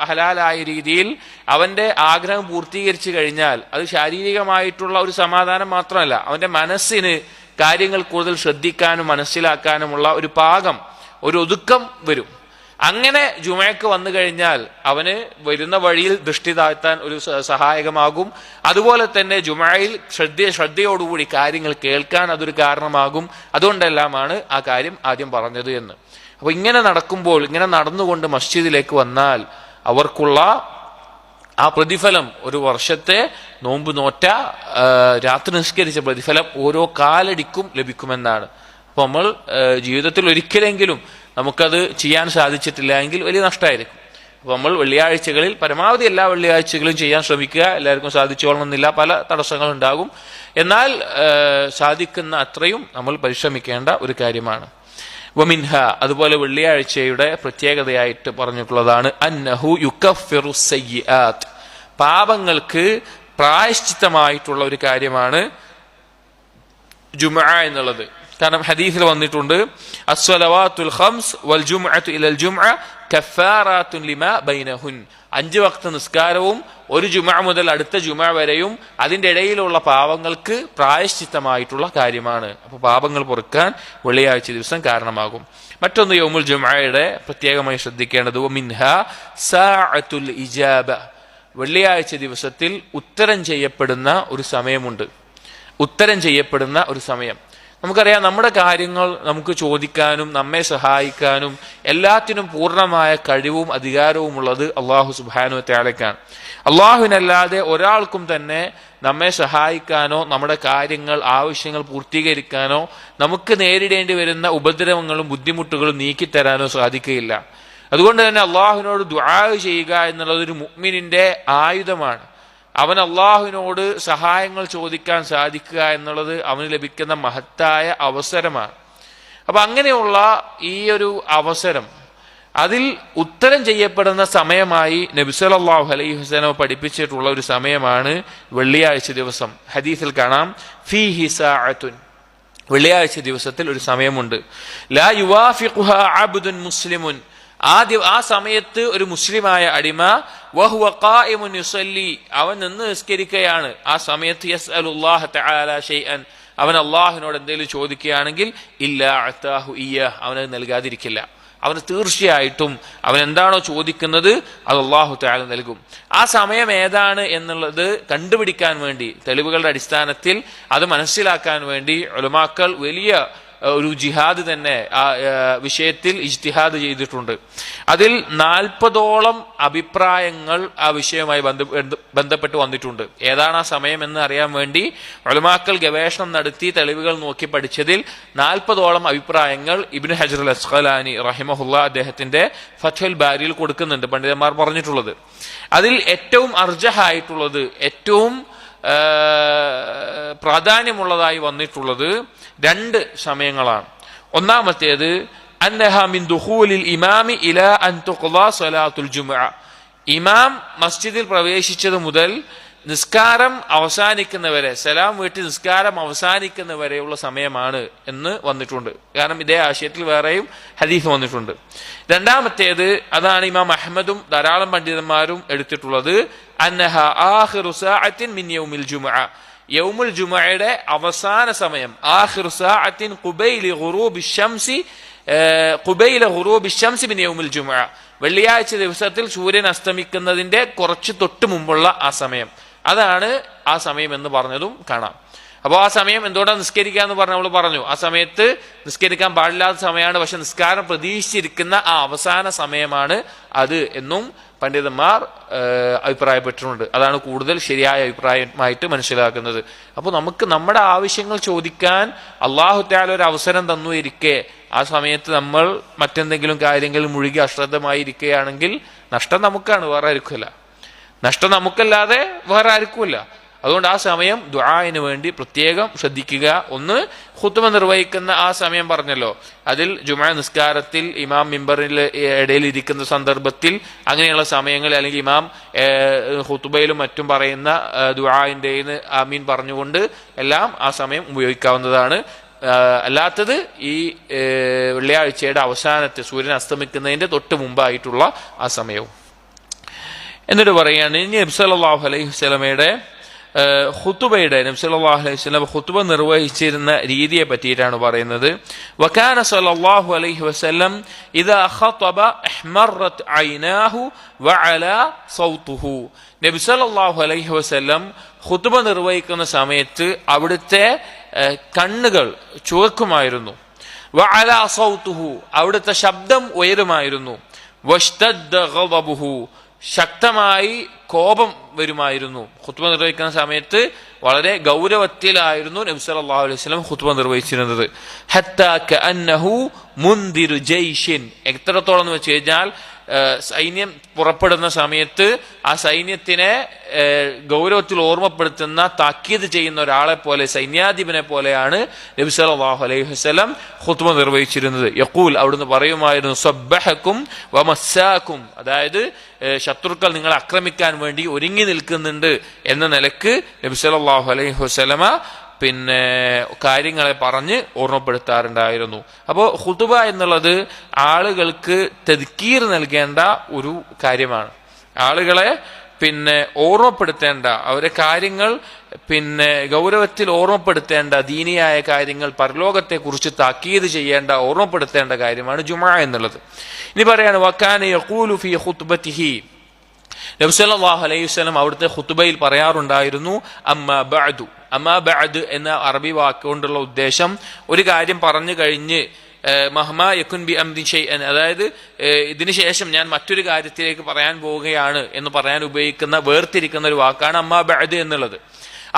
ഹലാലായ രീതിയിൽ അവന്റെ ആഗ്രഹം പൂർത്തീകരിച്ചു കഴിഞ്ഞാൽ അത് ശാരീരികമായിട്ടുള്ള ഒരു സമാധാനം മാത്രമല്ല, അവന്റെ മനസ്സിന് കാര്യങ്ങൾ കൂടുതൽ ശ്രദ്ധിക്കാനും മനസ്സിലാക്കാനുമുള്ള ഒരു പാകം, ഒരു ഒതുക്കം വരും. അങ്ങനെ ജുമയ്ക്ക് വന്നു കഴിഞ്ഞാൽ അവന് വരുന്ന വഴിയിൽ ദൃഷ്ടി താഴ്ത്താൻ ഒരു സഹായകമാകും. അതുപോലെ തന്നെ ജുമയിൽ ശ്രദ്ധയോടുകൂടി കാര്യങ്ങൾ കേൾക്കാൻ അതൊരു കാരണമാകും. അതുകൊണ്ടെല്ലാമാണ് ആ കാര്യം ആദ്യം പറഞ്ഞത് എന്ന്. അപ്പൊ ഇങ്ങനെ നടക്കുമ്പോൾ, ഇങ്ങനെ നടന്നുകൊണ്ട് മസ്ജിദിലേക്ക് വന്നാൽ അവർക്കുള്ള ആ പ്രതിഫലം, ഒരു വർഷത്തെ നോമ്പ് നോറ്റ രാത്രി നിസ്കരിച്ച പ്രതിഫലം ഓരോ കാലടിക്കും ലഭിക്കുമെന്നാണ്. അപ്പൊ നമ്മൾ ജീവിതത്തിൽ ഒരിക്കലെങ്കിലും നമുക്കത് ചെയ്യാൻ സാധിച്ചിട്ടില്ല എങ്കിൽ വലിയ നഷ്ടമായിരിക്കും. അപ്പൊ നമ്മൾ വെള്ളിയാഴ്ചകളിൽ പരമാവധി എല്ലാ വെള്ളിയാഴ്ചകളും ചെയ്യാൻ ശ്രമിക്കുക. എല്ലാവർക്കും സാധിച്ചോളണമെന്നില്ല, പല തടസ്സങ്ങൾ ഉണ്ടാകും. എന്നാൽ സാധിക്കുന്ന അത്രയും നമ്മൾ പരിശ്രമിക്കേണ്ട ഒരു കാര്യമാണ്. വമിൻഹ, അതുപോലെ വെള്ളിയാഴ്ചയുടെ പ്രത്യേകതയായിട്ട് പറഞ്ഞിട്ടുള്ളതാണ് അന്നഹു യുകഫിറു സയ്യിആത്ത്, പാപങ്ങൾക്ക് പ്രായശ്ചിത്തമായിട്ടുള്ള ഒരു കാര്യമാണ് ജുമുഅ എന്നുള്ളത്. കാരണം ഹദീസിൽ വന്നിട്ടുണ്ട്, അസ്സലവാത്തുൽ ഖംസ് വൽ ജുമുഅതു ഇലൽ ജുമുഅ കഫാറാത്തുൻ ലിമാ ബൈനഹുൻ, 5 വക്ത് നിസ്കാരവും ഒരു ജുമുഅ മുതൽ അടുത്ത ജുമുഅ വരെയും അതിന്റെ ഇടയിലുള്ള പാവങ്ങൾക്ക് പ്രായശ്ചിത്തമായിട്ടുള്ള കാര്യമാണ്. അപ്പൊ പാപങ്ങൾ പൊറുക്കാൻ വെള്ളിയാഴ്ച ദിവസം കാരണമാകും. മറ്റൊന്ന് യൗമുൽ ജുമുഅയുടെ പ്രത്യേകമായി ശ്രദ്ധിക്കേണ്ടത് മിൻഹ സാഅത്തുൽ ഇജാബ, വെള്ളിയാഴ്ച ദിവസത്തിൽ ഉത്തരം ചെയ്യപ്പെടുന്ന ഒരു സമയമുണ്ട്. ഉത്തരം ചെയ്യപ്പെടുന്ന ഒരു സമയം. നമുക്കറിയാം, നമ്മുടെ കാര്യങ്ങൾ നമുക്ക് ചോദിക്കാനും നമ്മെ സഹായിക്കാനും എല്ലാത്തിനും പൂർണ്ണമായ കഴിവും അധികാരവും ഉള്ളത് അള്ളാഹു സുബ്ഹാനഹു വ തആലയ്ക്കാണ്. അള്ളാഹുവിനല്ലാതെ ഒരാൾക്കും തന്നെ നമ്മെ സഹായിക്കാനോ നമ്മുടെ കാര്യങ്ങൾ ആവശ്യങ്ങൾ പൂർത്തീകരിക്കാനോ നമുക്ക് നേരിടേണ്ടി വരുന്ന ഉപദ്രവങ്ങളും ബുദ്ധിമുട്ടുകളും നീക്കിത്തരാനോ സാധിക്കുകയില്ല. അതുകൊണ്ട് തന്നെ അള്ളാഹുവിനോട് ദുആ ചെയ്യുക എന്നുള്ളത് ഒരു മുഅ്മിനിന്റെ ആയുധമാണ്. അവൻ അള്ളാഹുവിനോട് സഹായങ്ങൾ ചോദിക്കാൻ സാധിക്കുക എന്നുള്ളത് അവന് ലഭിക്കുന്ന മഹത്തായ അവസരമാണ്. അപ്പൊ അങ്ങനെയുള്ള ഈ ഒരു അവസരം, അതിൽ ഉത്തരം ചെയ്യപ്പെടുന്ന സമയമായി നബി സല്ലല്ലാഹു അലൈഹി വസല്ലം പഠിപ്പിച്ചിട്ടുള്ള ഒരു സമയമാണ് വെള്ളിയാഴ്ച ദിവസം. ഹദീസിൽ കാണാം, ഫീഹി സാഅത്തുൻ, വെള്ളിയാഴ്ച ദിവസത്തിൽ ഒരു സമയമുണ്ട്. ലാ യുവാഫിഖുഹാ അബ്ദുൻ മുസ്ലിമുൻ, ആ സമയത്ത് ഒരു മുസ്ലിമായ അടിമ വഹുവ ഖായിമുൻ യുസല്ലി, അവൻ നിന്ന് നിസ്കരിക്കുകയാണ്. ആ സമയത്ത് യസ്അലുല്ലാഹ തആല ഷൈഅൻ, അവൻ അള്ളാഹുവിനോട് എന്തെങ്കിലും ചോദിക്കുകയാണെങ്കിൽ ഇല്ലാ അതാഹു ഇയ്യാഹ്, അവനത് നൽകാതിരിക്കില്ല. അവന് തീർച്ചയായിട്ടും അവൻ എന്താണോ ചോദിക്കുന്നത് അത് അല്ലാഹു തആല നൽകും. ആ സമയം ഏതാണ് എന്നുള്ളത് കണ്ടുപിടിക്കാൻ വേണ്ടി, തെളിവുകളുടെ അടിസ്ഥാനത്തിൽ അത് മനസ്സിലാക്കാൻ വേണ്ടി ഉലമാക്കൾ വലിയ ഒരു ജിഹാദ് തന്നെ ആ വിഷയത്തിൽ ഇജ്തിഹാദ് ചെയ്തിട്ടുണ്ട്. അതിൽ 40ഓളം അഭിപ്രായങ്ങൾ ആ വിഷയവുമായി ബന്ധപ്പെട്ട് വന്നിട്ടുണ്ട്. ഏതാണ് ആ സമയം എന്ന് അറിയാൻ വേണ്ടി ഉലമാക്കൾ ഗവേഷണം നടത്തി തെളിവുകൾ നോക്കി പഠിച്ചതിൽ 40ഓളം അഭിപ്രായങ്ങൾ ഇബ്നു ഹജർ അൽ അസ്ഖലാനി റഹിമഹുല്ലാ അദ്ദേഹത്തിന്റെ ഫത്ഹുൽ ബാരിയിൽ കൊടുക്കുന്നുണ്ട്, പണ്ഡിതന്മാർ പറഞ്ഞിട്ടുള്ളത്. അതിൽ ഏറ്റവും അർജഹായിട്ടുള്ളത്, ഏറ്റവും പ്രാധാന്യമുള്ളതായി വന്നിട്ടുള്ളത് രണ്ട് സമയങ്ങളാണ്. ഒന്നാമത്തേത് അന്നഹ മിൻ ദുഖൂലിൽ ഇമാമി ഇലാ അൻ തുഖ്ളാ സ്വലാത്തുൽ ജുമുഅ, ഇമാം മസ്ജിദിൽ പ്രവേശിച്ചത് മുതൽ നിസ്കാരം അവസാനിക്കുന്നവരെ, സലാം വീട്ടി നിസ്കാരം അവസാനിക്കുന്നവരെയുള്ള സമയമാണ് എന്ന് വന്നിട്ടുണ്ട്. കാരണം ഇതേ ആശയത്തിൽ വേറെയും ഹദീസ് വന്നിട്ടുണ്ട്. രണ്ടാമത്തേത്, അതാണ് ഇമാം അഹ്മദും ധാരാളം പണ്ഡിതന്മാരും എടുത്തിട്ടുള്ളത്, അന്നഹ ആഖിറു സഅത്തിൻ മിൻ യൗമിൽ ജുമുഅ, യൗമുൽ ജുമുഅയുടെ അവസാന സമയം, ആഖിറു സഅത്തിൻ ഖുബൈല ഖുറൂബി ശംസി മിൻ യൗമിൽ ജുമുഅ, വെള്ളിയാഴ്ച ദിവസത്തിൽ സൂര്യൻ അസ്തമിക്കുന്നതിന്റെ കുറച്ച് തൊട്ട് മുമ്പുള്ള ആ സമയം, അതാണ് ആ സമയം എന്ന് പറഞ്ഞതും കാണാം. അപ്പോൾ ആ സമയം എന്തുകൊണ്ടാണ് നിസ്കരിക്കുക എന്ന് നമ്മൾ പറഞ്ഞു. ആ സമയത്ത് നിസ്കരിക്കാൻ പാടില്ലാത്ത സമയമാണ്, പക്ഷെ നിസ്കാരം പ്രതീക്ഷിച്ചിരിക്കുന്ന ആ അവസാന സമയമാണ് അത് എന്നും പണ്ഡിതന്മാർ അഭിപ്രായപ്പെട്ടിട്ടുണ്ട്. അതാണ് കൂടുതൽ ശരിയായ അഭിപ്രായമായിട്ട് മനസ്സിലാക്കുന്നത്. അപ്പോൾ നമുക്ക് നമ്മുടെ ആവശ്യങ്ങൾ ചോദിക്കാൻ അല്ലാഹു തആല ഒരു അവസരം തന്നു ഇരിക്കെ ആ സമയത്ത് നമ്മൾ മറ്റെന്തെങ്കിലും കാര്യങ്ങളിൽ മുഴുകി അശ്രദ്ധമായിരിക്കുകയാണെങ്കിൽ നഷ്ടം നമുക്കാണ്, വേറെ ആർക്കുമല്ല. നഷ്ടം നമുക്കല്ലാതെ വേറെ ആർക്കുമില്ല. അതുകൊണ്ട് ആ സമയം ദുആഇന് വേണ്ടി പ്രത്യേകം ശ്രദ്ധിക്കുക. ഒന്ന്, ഖുത്ബ നിർവഹിക്കുന്ന ആ സമയം പറഞ്ഞല്ലോ, അതിൽ ജുമുഅ നിസ്കാരത്തിൽ ഇമാം മിമ്പറിൽ ഇടയിൽ ഇരിക്കുന്ന സന്ദർഭത്തിൽ അങ്ങനെയുള്ള സമയങ്ങളിൽ, അല്ലെങ്കിൽ ഇമാം ഖുത്ബയിലും മറ്റും പറയുന്ന ദുആഇന്റെ ആമീൻ പറഞ്ഞുകൊണ്ട് എല്ലാം ആ സമയം ഉപയോഗിക്കാവുന്നതാണ്. അല്ലാത്തത് ഈ വെള്ളിയാഴ്ചയുടെ അവസാനത്തെ സൂര്യൻ അസ്തമിക്കുന്നതിന്റെ തൊട്ട് മുമ്പായിട്ടുള്ള ആ സമയവും. എന്നിട്ട് പറയുകയാണ്, ഇനി നബി സല്ലല്ലാഹു അലൈഹി വസല്ലമയുടെ ഖുതുബയുടെ, നബി സല്ലല്ലാഹു അലൈഹി വസല്ലം ഖുതുബ നിർവഹിച്ചിരുന്ന രീതിയെ പറ്റിയിട്ടാണ് പറയുന്നത്. വകാന സല്ലല്ലാഹു അലൈഹി വസല്ലം ഇദാ ഖതബ ഇഹ്മറത് ഐനാഹു വഅലാ സൗതുഹു, നബി സല്ലല്ലാഹു അലൈഹി വസല്ലം ഖുതുബ നിർവഹിക്കുന്ന സമയത്ത് അവിടുത്തെ കണ്ണുകൾ ചുവക്കുമായിരുന്നു. വഅലാ സൗതുഹു, അവിടുത്തെ ശബ്ദം ഉയരുമായിരുന്നു. വഷ്തദ്ദ ഗളബുഹു, ശക്തമായി കോപം വരുമായിരുന്നു. ഖുത്ബ നിർവഹിക്കുന്ന സമയത്ത് വളരെ ഗൗരവത്തിലായിരുന്നു നബി സല്ലല്ലാഹു അലൈഹി വസല്ലം ഖുത്ബ നിർവഹിച്ചിരുന്നത്. ഹത്താ കഅന്നഹു മുൻദിറു ജയ്ഷിൻ, എത്രത്തോളം എന്ന് വെച്ച് കഴിഞ്ഞാൽ സൈന്യം പുറപ്പെടുന്ന സമയത്ത് ആ സൈന്യത്തിനെ ഗൗരവത്തിൽ ഓർമ്മപ്പെടുത്തുന്ന, താക്കീത് ചെയ്യുന്ന ഒരാളെ പോലെ, സൈന്യാധിപനെ പോലെയാണ് നബി സല്ലല്ലാഹു അലൈഹി വസല്ലം ഖുത്ബ നിർവഹിച്ചിരുന്നത്. യഖൂൽ, അവിടുന്ന് പറയുമായിരുന്നു, സബ്ബഹക്കും വമസ്സാക്കും, അതായത് ശത്രുക്കൾ നിങ്ങളെ ആക്രമിക്കാൻ വേണ്ടി ഒരുങ്ങി നിൽക്കുന്നുണ്ട് എന്ന നിലക്ക് നബി സല്ലല്ലാഹു അലൈഹി വസല്ലമ കാര്യങ്ങളെ പറഞ്ഞ് ഓർമ്മപ്പെടുത്താറുണ്ടായിരുന്നു. അപ്പോൾ ഖുതുബ എന്നുള്ളത് ആളുകൾക്ക് തദ്കീർ നൽകേണ്ട ഒരു കാര്യമാണ്. ആളുകളെ ഓർമ്മപ്പെടുത്തേണ്ട, അവരെ കാര്യങ്ങൾ ഗൗരവത്തിൽ ഓർമ്മപ്പെടുത്തേണ്ട, ദീനിയായ കാര്യങ്ങൾ, പരലോകത്തെ കുറിച്ച് താക്കീത് ചെയ്യേണ്ട, ഓർമ്മപ്പെടുത്തേണ്ട കാര്യമാണ് ജുമുഅ എന്നുള്ളത്. ഇനി പറയാണ്, വകാന യഖൂലു ഫീ ഖുത്ബതിഹി, നബി സല്ലല്ലാഹു അലൈഹി വസല്ലം അവിടുത്തെ ഖുതുബയിൽ പറയാറുണ്ടായിരുന്നു, അമ്മാ ബഅദു. അമ്മാ ബഅദ് എന്ന അറബി വാക്കുകൊണ്ടുള്ള ഉദ്ദേശം, ഒരു കാര്യം പറഞ്ഞു കഴിഞ്ഞ് മഹ്മാ യകുൻ ബി അംരി ഷൈഅൻ, അതായത് ഇതിനു ശേഷം ഞാൻ മറ്റൊരു കാര്യത്തിലേക്ക് പറയാൻ പോവുകയാണ് എന്ന് പറയാൻ ഉപയോഗിക്കുന്ന, വേർതിരിക്കുന്ന ഒരു വാക്കാണ് അമ്മാ ബഅദ് എന്നുള്ളത്.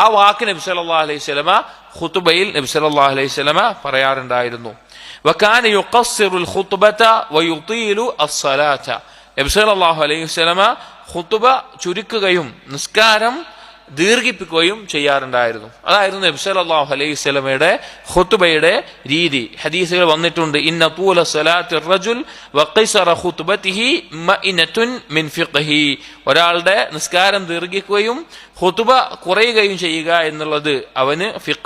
ആ വാക്ക് നബി സല്ലല്ലാഹു അലൈഹി വസല്ലമ ഖുതുബയിൽ നബി സല്ലല്ലാഹു അലൈഹി വസല്ലമ പറയാറുണ്ടായിരുന്നു. വകാന യുഖസ്സിറുൽ ഖുത്ബത വയുതീലു അസ്സലാത, നബി സല്ലല്ലാഹു അലൈഹി വസല്ലമ ഖുതുബ ചുരുക്കുകയും നിസ്കാരം ദീർഘിപ്പിക്കുകയും ചെയ്യാറുണ്ടായിരുന്നു. അതായിരുന്നു നബി സല്ലല്ലാഹു അലൈഹി വസല്ലമയുടെ ഖുതുബയുടെ രീതി. ഹദീസുകൾ വന്നിട്ടുണ്ട്, ഇന്ന തൂല സ്വലാത്തി റജുൽ വഖിസറ ഖുതുബതിഹി മഇനതുൻ മിൻ ഫിഖ്ഹി, ഒരാളുടെ നിസ്കാരം ദീർഘിക്കുകയും ഖുതുബ കുറയുകയും ചെയ്യുക എന്നുള്ളത്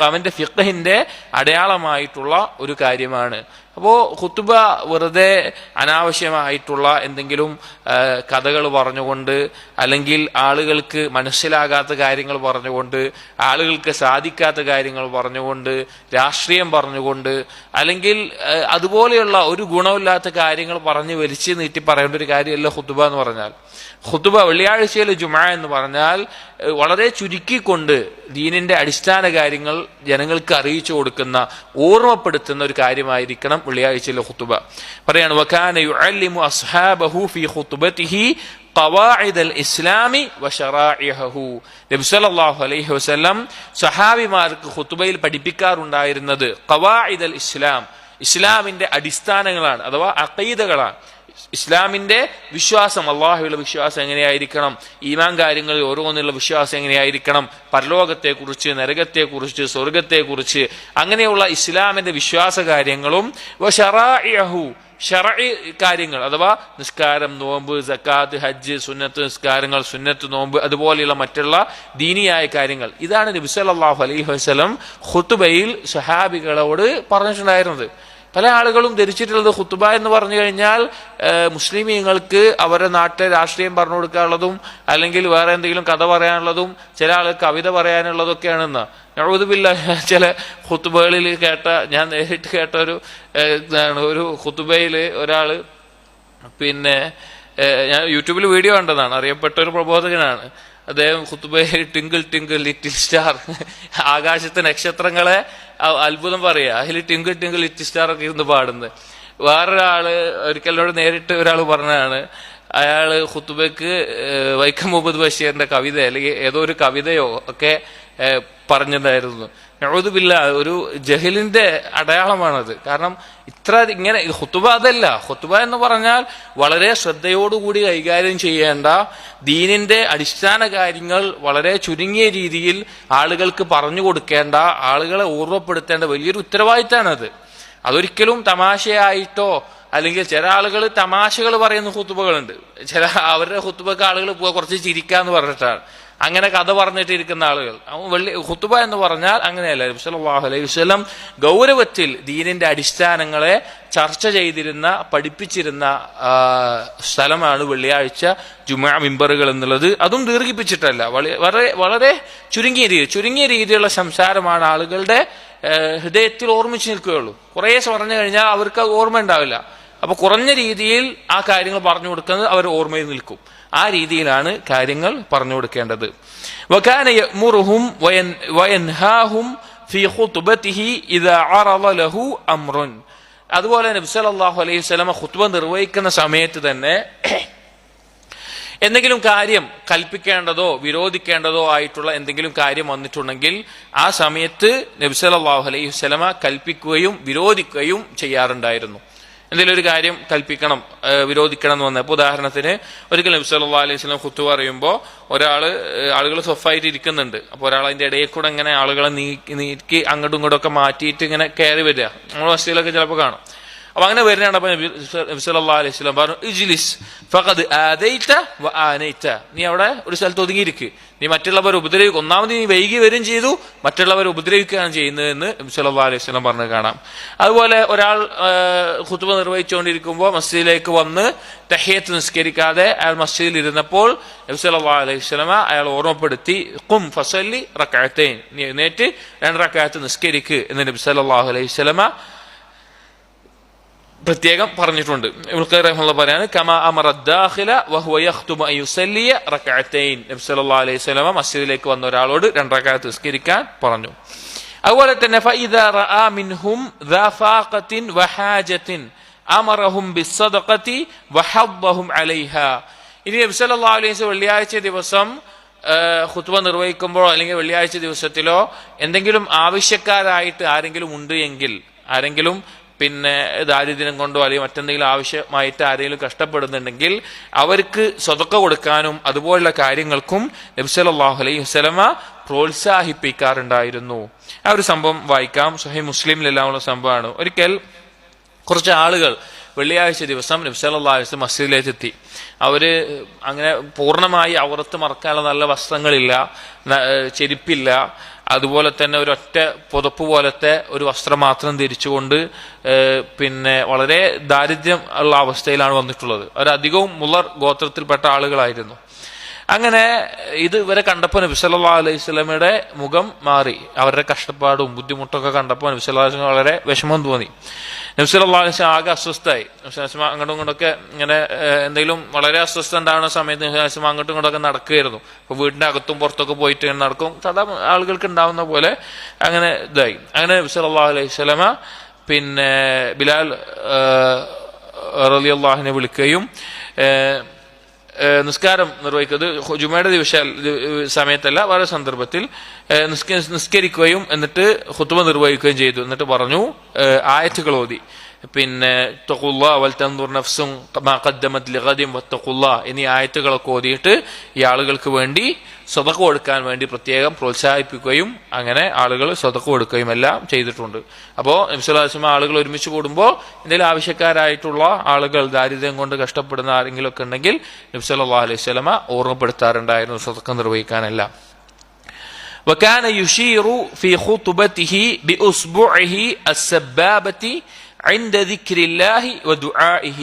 അവന്റെ ഫിഖ്ഹിന്റെ അടയാളമായിട്ടുള്ള ഒരു കാര്യമാണ്. അപ്പോൾ ഖുതുബ വെറുതെ അനാവശ്യമായിട്ടുള്ള എന്തെങ്കിലും കഥകൾ പറഞ്ഞുകൊണ്ട്, അല്ലെങ്കിൽ ആളുകൾക്ക് മനസ്സിലാകാത്ത കാര്യങ്ങൾ പറഞ്ഞുകൊണ്ട്, ആളുകൾക്ക് സാധിക്കാത്ത കാര്യങ്ങൾ പറഞ്ഞുകൊണ്ട്, രാഷ്ട്രീയം പറഞ്ഞുകൊണ്ട്, അല്ലെങ്കിൽ അതുപോലെയുള്ള ഒരു ഗുണമില്ലാത്ത കാര്യങ്ങൾ പറഞ്ഞ് വലിച്ചു നീട്ടി പറയേണ്ട ഒരു കാര്യമല്ല ഖുതുബ എന്ന് പറഞ്ഞാൽ. ഖുതുബ, വെള്ളിയാഴ്ചയിലെ ജുമുഅ എന്ന് പറഞ്ഞാൽ വളരെ ചുരുക്കിക്കൊണ്ട് ദീനിന്റെ അടിസ്ഥാന കാര്യങ്ങൾ ജനങ്ങൾക്ക് അറിയിച്ചു കൊടുക്കുന്ന, ഓർമ്മപ്പെടുത്തുന്ന ഒരു കാര്യമായിരിക്കണം വെള്ളിയാഴ്ചയിലെ ഖുതുബ. പറയാണ്, വകാന യുഅല്ലിമു അസ്ഹാബഹു ഫീ ഖുതുബതിഹി ഖവാഇദൽ ഇസ്ലാമി വശറാഇഹു, നബി സല്ലല്ലാഹു അലൈഹി വസല്ലം സഹാബിമാർക്ക് ഖുതുബയിൽ പഠിപ്പിക്കാറുണ്ടായിരുന്നത് ഖവാഇദൽ ഇസ്ലാം, ഇസ്ലാമിന്റെ അടിസ്ഥാനങ്ങളാണ്, അഥവാ അഖീദകളാണ്. ഇസ്ലാമിന്റെ വിശ്വാസം, അള്ളാഹുവിലുള്ള വിശ്വാസം എങ്ങനെയായിരിക്കണം, ഈമാൻ കാര്യങ്ങളിൽ ഓരോന്നുള്ള വിശ്വാസം എങ്ങനെയായിരിക്കണം, പരലോകത്തെക്കുറിച്ച്, നരകത്തെക്കുറിച്ച്, സ്വർഗത്തെക്കുറിച്ച്, അങ്ങനെയുള്ള ഇസ്ലാമിന്റെ വിശ്വാസ കാര്യങ്ങളും ശറഈ കാര്യങ്ങൾ അഥവാ നിസ്കാരം, നോമ്പ്, സക്കാത്ത്, ഹജ്ജ്, സുന്നത്ത് നിസ്കാരങ്ങൾ, സുന്നത്ത് നോമ്പ്, അതുപോലെയുള്ള മറ്റുള്ള ദീനിയായ കാര്യങ്ങൾ, ഇതാണ് നബി സല്ലല്ലാഹു അലൈഹി വസല്ലം ഖുതുബയിൽ സ്വഹാബികളോട് പറഞ്ഞിട്ടുണ്ടായിരുന്നത്. പല ആളുകളും ധരിച്ചിട്ടുള്ളത് ഖുതുബ എന്ന് പറഞ്ഞു കഴിഞ്ഞാൽ മുസ്ലിമീങ്ങൾക്ക് അവരുടെ നാട്ടിലെ രാഷ്ട്രീയം പറഞ്ഞു കൊടുക്കാനുള്ളതും അല്ലെങ്കിൽ വേറെ എന്തെങ്കിലും കഥ പറയാനുള്ളതും ചില ആൾ കവിത പറയാനുള്ളതൊക്കെയാണെന്ന്. നഊദു ബില്ലാഹ്. ചില ഖുതുബകളിൽ കേട്ട, ഞാൻ നേരിട്ട് കേട്ട ഒരു ഖുതുബയിൽ ഒരാള് പിന്നെ ഞാൻ യൂട്യൂബിൽ വീഡിയോ കണ്ടതാണ്, അറിയപ്പെട്ട ഒരു പ്രബോധകനാണ് അദ്ദേഹം. ഖുതുബയിൽ ടിങ്കിൾ ടിങ്കിൾ ലിറ്റിൽ സ്റ്റാർ, ആകാശത്തെ നക്ഷത്രങ്ങളെ അത്ഭുതം പറയാ, അതിൽ ടിങ്കിൾ ടിങ്കിൾ ലിറ്റിൽ സ്റ്റാർ ഒക്കെ ഇരുന്ന് പാടുന്നത്. വേറൊരാള് ഒരിക്കലോട് നേരിട്ട് ഒരാൾ പറഞ്ഞതാണ്, അയാള് ഖുതുബയ്ക്ക് വൈക്കം മുഹമ്മദ് ബഷീറിന്റെ കവിത അല്ലെങ്കിൽ ഏതോ ഒരു കവിതയോ ഒക്കെ പറഞ്ഞിട്ടുണ്ടായിരുന്നു. നഊദു ബില്ലാഹ്. ഒരു ജഹലിന്റെ അടയാളമാണത്. കാരണം ഇങ്ങനെ ഖുതുബ അതല്ല. ഖുതുബ എന്ന് പറഞ്ഞാൽ വളരെ ശ്രദ്ധയോടുകൂടി കൈകാര്യം ചെയ്യേണ്ട ദീനിന്റെ അടിസ്ഥാന കാര്യങ്ങൾ വളരെ ചുരുങ്ങിയ രീതിയിൽ ആളുകൾക്ക് പറഞ്ഞു കൊടുക്കേണ്ട, ആളുകളെ ഓർമ്മപ്പെടുത്തേണ്ട വലിയൊരു ഉത്തരവാദിത്തമാണത്. അതൊരിക്കലും തമാശയായിട്ടോ, അല്ലെങ്കിൽ ചില ആളുകൾ തമാശകൾ പറയുന്ന ഖുതുബകളുണ്ട്. അവരുടെ ഖുതുബക്ക് ആളുകൾ കുറച്ച് ചിരിക്കാന്ന് പറഞ്ഞിട്ടാണ് അങ്ങനെ കഥ പറഞ്ഞിട്ടിരിക്കുന്ന ആളുകൾ. ഖുതുബ എന്ന് പറഞ്ഞാൽ അങ്ങനെയല്ല. നബി സല്ലല്ലാഹു അലൈഹി വസല്ലം ഗൗരവത്തിൽ ദീനിന്റെ അടിസ്ഥാനങ്ങളെ ചർച്ച ചെയ്തിരുന്ന, പഠിപ്പിച്ചിരുന്ന സ്ഥലമാണ് വെള്ളിയാഴ്ച ജുമുഅ മിമ്പറുകൾ എന്നുള്ളത്. അതും ദീർഘിപ്പിച്ചിട്ടല്ല, വളരെ ചുരുങ്ങിയ രീതിയിലുള്ള സംസാരമാണ് ആളുകളുടെ ഹൃദയത്തിൽ ഓർമ്മിച്ച് നിൽക്കുകയുള്ളൂ. കുറേ പറഞ്ഞു കഴിഞ്ഞാൽ അവർക്ക് അത് ഓർമ്മ ഉണ്ടാവില്ല. അപ്പൊ കുറഞ്ഞ രീതിയിൽ ആ കാര്യങ്ങൾ പറഞ്ഞു കൊടുക്കുന്നത് അവർ ഓർമ്മയിൽ നിൽക്കും. ആ രീതിയിലാണ് കാര്യങ്ങൾ പറഞ്ഞു കൊടുക്കേണ്ടത്. വകാന യഅ്മുറുഹും വയൻഹാഹും ഫീ ഖുതുബതിഹി ഇദാ അറള ലഹു അംറുൻ. അതുപോലെ നബി സല്ലല്ലാഹു അലൈഹി വസല്ലം ഖുതുബ നിർവഹിക്കുന്ന സമയത്ത് തന്നെ എന്തെങ്കിലും കാര്യം കൽപ്പിക്കേണ്ടതോ വിരോധിക്കേണ്ടതോ ആയിട്ടുള്ള എന്തെങ്കിലും കാര്യം വന്നിട്ടുണ്ടെങ്കിൽ ആ സമയത്ത് നബി സല്ലല്ലാഹു അലൈഹി വസല്ലം കൽപ്പിക്കുകയും വിരോധിക്കുകയും ചെയ്യാറുണ്ടായിരുന്നു. എന്തെങ്കിലും ഒരു കാര്യം കൽപ്പിക്കണം, വിരോധിക്കണം എന്ന് വന്നപ്പോൾ, ഉദാഹരണത്തിന് ഒരിക്കൽ നബി സല്ലല്ലാഹു അലൈഹി വസല്ലം ഖുതുബ പറയുമ്പോൾ ആളുകൾ സ്വഫായിട്ട് ഇരിക്കുന്നുണ്ട്. അപ്പോൾ ഒരാൾ അതിന്റെ ഇടയിൽ കൂടെ ഇങ്ങനെ ആളുകളെ നീക്കി അങ്ങോട്ടും ഇങ്ങോട്ടും ഒക്കെ മാറ്റിയിട്ട് ഇങ്ങനെ കയറി വരിക. നമ്മൾ മസ്ജിദിലൊക്കെ ചിലപ്പോൾ കാണും. അപ്പൊ അങ്ങനെ വരുന്നതാണ്. അപ്പൊ നബി സല്ലല്ലാഹു അലൈഹി വസല്ലം പറഞ്ഞു, ഇജ്ലിസ് ഫഖദ് ആദൈത വ ആനൈത. നീ അവിടെ ഒരു സ്ഥലത്ത് ഒതുങ്ങിയിരിക്കുക, നീ മറ്റുള്ളവരെ ഉപദ്രവിക്കുക. ഒന്നാമത് നീ വൈകി വരും ചെയ്തു, മറ്റുള്ളവരെ ഉപദ്രവിക്കുകയാണ് ചെയ്യുന്നതെന്ന് നബി സല്ലല്ലാഹു അലൈഹി വസല്ലം പറഞ്ഞു കാണാം. അതുപോലെ ഒരാൾ ഖുതുബ നിർവഹിച്ചുകൊണ്ടിരിക്കുമ്പോൾ മസ്ജിദിലേക്ക് വന്ന് തഹിയ്യത്ത് നിസ്കരിക്കാതെ അയാൾ മസ്ജിദിൽ ഇരുന്നപ്പോൾ നബി സല്ലല്ലാഹു അലൈഹി വസല്ലം അയാൾ ഓർമ്മപ്പെടുത്തി, ഖും ഫസല്ലി റക്അത്തൈൻ, നീ എഴുന്നേറ്റ് 2 റക്അത്ത് നിസ്കരിക്കുക എന്ന് നബി സല്ലല്ലാഹു അലൈഹി വസല്ലം പ്രത്യേകം പറഞ്ഞിട്ടുണ്ട്. ഇബ്നു ഖയ്യിം റഹിമഹുല്ലാഹ് പറയാണ്, കമാ അമറ ദാഖില വഹുവ യഖ്തുബു അൻ യുസല്ലിയ റക്അത്തൈൻ. നബി സല്ലല്ലാഹു അലൈഹി വസല്ലം മസ്ജിദിലേക്ക് വന്ന ഒരാളോട് 2 റക്അത്ത് നിസ്കരിക്കാൻ പറഞ്ഞു. അതുപോലെ തന്നെ ഫഇദാ റആ മിൻഹും ദാ ഫാഖത്തിൻ വഹാജത്തിൻ അമറഹും ബിസ്സദഖതി വഹദ്ദഹും അലൈഹാ. ഇനി നബി സല്ലല്ലാഹു അലൈഹി വസല്ലം വെള്ളിയാഴ്ച ദിവസം ഖുതുബ നിർവഹിക്കുമ്പോഴോ അല്ലെങ്കിൽ വെള്ളിയാഴ്ച ദിവസത്തിലോ എന്തെങ്കിലും ആവശ്യക്കാരായിട്ട് ആരെങ്കിലും ഉണ്ട് എങ്കിൽ, ആരെങ്കിലും പിന്നെ ദാരിദ്ര്യം കൊണ്ടോ അല്ലെങ്കിൽ മറ്റെന്തെങ്കിലും ആവശ്യമായിട്ട് ആരെങ്കിലും കഷ്ടപ്പെടുന്നുണ്ടെങ്കിൽ അവർക്ക് സ്വതക്ക കൊടുക്കാനും അതുപോലുള്ള കാര്യങ്ങൾക്കും നബി സല്ലല്ലാഹു അലൈഹി വസല്ലം പ്രോത്സാഹിപ്പിക്കാറുണ്ടായിരുന്നു. ആ ഒരു സംഭവം വായിക്കാം. സ്വഹീഹ് മുസ്ലിമിലെല്ലാം ഉള്ള സംഭവമാണ്. ഒരിക്കൽ കുറച്ച് ആളുകൾ വെള്ളിയാഴ്ച ദിവസം നബി സല്ലല്ലാഹു അലൈഹി വസല്ലം മസ്ജിദിലേക്ക് എത്തി. അവര് അങ്ങനെ പൂർണ്ണമായി ഔറത്ത് മറക്കാനുള്ള നല്ല വസ്ത്രങ്ങളില്ല, ചെരുപ്പില്ല, അതുപോലെ തന്നെ ഒരൊറ്റ പുതപ്പ് പോലത്തെ ഒരു വസ്ത്രം മാത്രം ധരിച്ചുകൊണ്ട് പിന്നെ വളരെ ദാരിദ്ര്യം ഉള്ള അവസ്ഥയിലാണ് വന്നിട്ടുള്ളത്. അവരധികവും മുളർ ഗോത്രത്തിൽപ്പെട്ട ആളുകളായിരുന്നു. അങ്ങനെ ഇത് ഇവരെ കണ്ടപ്പോൾ നബി സല്ലല്ലാഹു അലൈഹി വസല്ലമയുടെ മുഖം മാറി. അവരുടെ കഷ്ടപ്പാടും ബുദ്ധിമുട്ടൊക്കെ കണ്ടപ്പോൾ നബി സല്ലല്ലാഹു അലൈഹി വസല്ലം വളരെ വിഷമം തോന്നി. നബി സല്ലല്ലാഹു അലൈഹി വസല്ലം ആകെ അസ്വസ്ഥായി. അങ്ങോട്ടും ഇങ്ങോട്ടൊക്കെ ഇങ്ങനെ എന്തെങ്കിലും വളരെ അസ്വസ്ഥ ഉണ്ടാകുന്ന സമയത്ത് നബി സല്ലല്ലാഹു അലൈഹി വസല്ലം അങ്ങോട്ടും ഇങ്ങോട്ടൊക്കെ നടക്കുകയായിരുന്നു. അപ്പോൾ വീടിന്റെ അകത്തും പുറത്തൊക്കെ പോയിട്ട് ഇങ്ങനെ നടക്കും, സാധാരണ ആളുകൾക്ക് ഉണ്ടാവുന്ന പോലെ. അങ്ങനെ ഇതായി. അങ്ങനെ നബി സല്ലല്ലാഹു അലൈഹി വസല്ലം പിന്നെ ബിലാൽ റളിയല്ലാഹു അൻഹുവിനെ വിളിക്കുകയും നിസ്കാരം നിർവഹിക്കുന്നത് ജുമയുടെ സമയത്തല്ല, വേറെ സന്ദർഭത്തിൽ നിസ്കരിക്കുകയും എന്നിട്ട് ഖുതുബ നിർവഹിക്കുകയും ചെയ്തു. എന്നിട്ട് പറഞ്ഞു, ആയത്തുകൾ ഓതി, പിന്നെ തഖുല്ലാ വൽ തൻദുർ നഫ്സും മാ ഖദ്ദമത് ലിഗദിൻ വത്തഖുല്ലാ എന്നീ ആയത്തുകളൊക്കെ ഓതിയിട്ട് ഈ ആളുകൾക്ക് വേണ്ടി സ്വതക്ക കൊടുക്കാൻ വേണ്ടി പ്രത്യേകം പ്രോത്സാഹിപ്പിക്കുകയും അങ്ങനെ ആളുകൾ സ്വതക്ക കൊടുക്കുകയും എല്ലാം ചെയ്തിട്ടുണ്ട്. അപ്പോൾ നബി സല്ലല്ലാഹു അലൈഹി വസല്ലം ആളുകൾ ഒരുമിച്ച് കൂടുമ്പോൾ എന്തെങ്കിലും ആവശ്യക്കാരായിട്ടുള്ള ആളുകൾ, ദാരിദ്ര്യം കൊണ്ട് കഷ്ടപ്പെടുന്ന ആരെങ്കിലും ഒക്കെ ഉണ്ടെങ്കിൽ നബി സല്ലല്ലാഹു അലൈഹി വസല്ലം ഓർമ്മപ്പെടുത്താറുണ്ടായിരുന്നു സ്വതക്ക നിർവഹിക്കാനെല്ലാം. وكان يشير في خطبته بأصبعه السبابة عند ذكر الله ودعائه.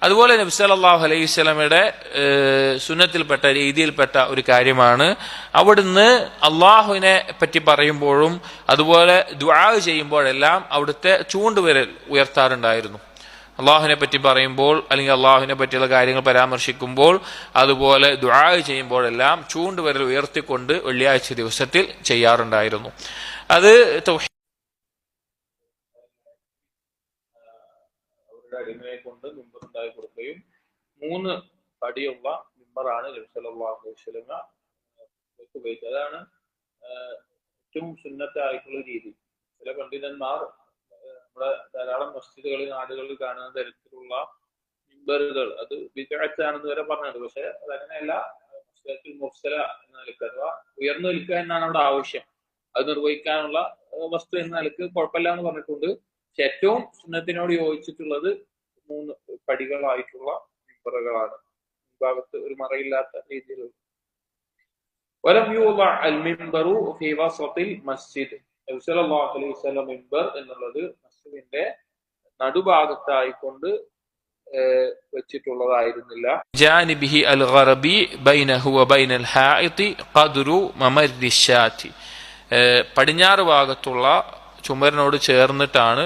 അതുപോലെ നബി സല്ലല്ലാഹു അലൈഹി വസല്ലമയുടെ സുന്നത്തിൽപ്പെട്ട രീതിയിൽപ്പെട്ട ഒരു കാര്യമാണ് അവിടുന്ന് അള്ളാഹുവിനെ പറ്റി പറയുമ്പോഴും അതുപോലെ ദുആ ചെയ്യുമ്പോഴെല്ലാം അവിടുത്തെ ചൂണ്ടുവിരൽ ഉയർത്താറുണ്ടായിരുന്നു. അള്ളാഹുവിനെ പറ്റി പറയുമ്പോൾ അല്ലെങ്കിൽ അള്ളാഹുവിനെ പറ്റിയുള്ള കാര്യങ്ങൾ പരാമർശിക്കുമ്പോൾ അതുപോലെ ദുആ ചെയ്യുമ്പോഴെല്ലാം ചൂണ്ടുവിരൽ ഉയർത്തിക്കൊണ്ട് വെള്ളിയാഴ്ച ദിവസത്തിൽ ചെയ്യാറുണ്ടായിരുന്നു. അത് അടിമയെ കൊണ്ട് മിമ്പർ ഉണ്ടാക്കി കൊടുക്കുകയും 3 പടിയുള്ള മിമ്പറാണ് നബി സല്ലല്ലാഹു അലൈഹി വസല്ലം ഉപയോഗിച്ചത്. അതാണ് ഏറ്റവും സുന്നത്തായിട്ടുള്ള രീതി. ചില പണ്ഡിതന്മാർ നമ്മുടെ ധാരാളം മസ്ജിദുകളിൽ, നാടുകളിൽ കാണുന്ന തരത്തിലുള്ള മിമ്പറുകൾ അത് ബിദ്അത്താണെന്ന് വരെ പറഞ്ഞത്. പക്ഷെ അതങ്ങനെയല്ല. മസ്ജിദുൽ മുഫ്സല എന്ന നിലക്ക് അഥവാ ഉയർന്നു നിൽക്കുക എന്നാണ് അവിടെ ആവശ്യം. അത് നിർവഹിക്കാനുള്ള വസ്തു എന്ന നിലക്ക് കുഴപ്പമില്ല എന്ന് പറഞ്ഞിട്ടുണ്ട്. പക്ഷെ ഏറ്റവും സുന്നത്തിനോട് യോജിച്ചിട്ടുള്ളത് 3 പടികളായിട്ടുള്ള മിമ്പറുകളാണ്. ഭാഗത്ത് ഒരു മറയില്ലാത്ത രീതിയിലുള്ള. വലം യൂളഅ അൽ മിമ്പറു ഫീ വസതിൽ മസ്ജിദ്. നബി സല്ലല്ലാഹു അലൈഹി വസല്ലം മിമ്പർ എന്നുള്ളത് മസ്ജിദിന്റെ നടുഭാഗത്തായിക്കൊണ്ട് വെച്ചിട്ടുള്ളതായിരുന്നില്ല. ജാനിബിഹി അൽ ഗറബി ബൈനഹു വബൈനൽ ഹായിതി ഖദ്റു മമർരി ശാതി. പടിഞ്ഞാറ് ഭാഗത്തുള്ള ചുമരിനോട് ചേർന്നിട്ടാണ്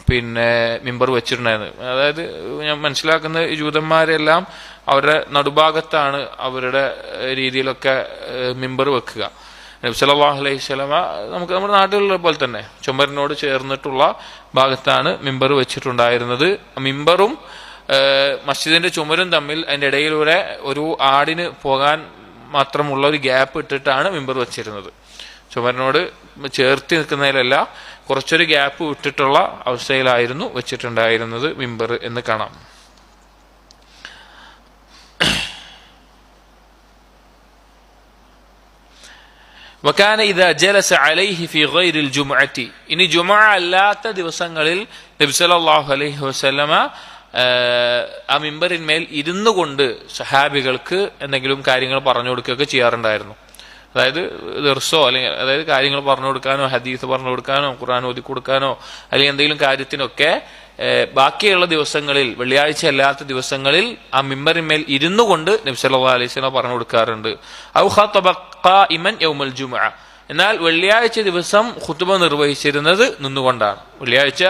പിന്നെ മിമ്പർ വെച്ചിട്ടുണ്ടായിരുന്നത്. അതായത് ഞാൻ മനസ്സിലാക്കുന്ന ജൂതന്മാരെല്ലാം അവരുടെ നടുഭാഗത്താണ് അവരുടെ രീതിയിലൊക്കെ മിമ്പർ വെക്കുക. നബി സല്ലല്ലാഹു അലൈഹി വസല്ലം നമുക്ക് നമ്മുടെ നാട്ടിലുള്ള പോലെ തന്നെ ചുമരിനോട് ചേർന്നിട്ടുള്ള ഭാഗത്താണ് മിമ്പർ വെച്ചിട്ടുണ്ടായിരുന്നത്. മിമ്പറും മസ്ജിദിന്റെ ചുമരും തമ്മിൽ അതിൻ്റെ ഇടയിലൂടെ ഒരു ആടിന് പോകാൻ മാത്രമുള്ള ഒരു ഗ്യാപ്പ് ഇട്ടിട്ടാണ് മിമ്പർ വെച്ചിരുന്നത്. ചുമരിനോട് ചേർത്തി നിൽക്കുന്നതിലല്ല, കുറച്ചൊരു ഗ്യാപ്പ് വിട്ടിട്ടുള്ള അവസ്ഥയിലായിരുന്നു വെച്ചിട്ടുണ്ടായിരുന്നത് മിമ്പർ എന്ന് കാണാം. വകാന ഇദാ ജലസ അലൈഹി ഫീ ഗൈറിൽ ജുമുഅത്തി. ഇനി ജുമുഅ അല്ലാത്ത ദിവസങ്ങളിൽ നബി സല്ലല്ലാഹു അലൈഹി വസല്ലമ ആ മിമ്പറിന്മേൽ ഇരുന്നു കൊണ്ട് സഹാബികൾക്ക് എന്തെങ്കിലും കാര്യങ്ങൾ പറഞ്ഞു കൊടുക്കുകയൊക്കെ ചെയ്യാറുണ്ടായിരുന്നു. അതായത് ദർസോ അല്ലെങ്കിൽ കാര്യങ്ങൾ പറഞ്ഞു കൊടുക്കാനോ ഹദീസ് പറഞ്ഞു കൊടുക്കാനോ ഖുർആൻ ഓതി കൊടുക്കാനോ അല്ലെങ്കിൽ എന്തെങ്കിലും കാര്യത്തിനൊക്കെ ബാക്കിയുള്ള ദിവസങ്ങളിൽ, വെള്ളിയാഴ്ച അല്ലാത്ത ദിവസങ്ങളിൽ ആ മിമ്പറിന്മേൽ ഇരുന്നു കൊണ്ട് നബി സല്ലല്ലാഹു അലൈഹി വസല്ലം പറഞ്ഞു കൊടുക്കാറുണ്ട്. ഔ ഖതബ ഖായിമൻ യൗമൽ ജുമുഅ. എന്നാൽ വെള്ളിയാഴ്ച ദിവസം ഖുതുബ നിർവഹിച്ചിരുന്നത് നിന്നുകൊണ്ടാണ്. വെള്ളിയാഴ്ച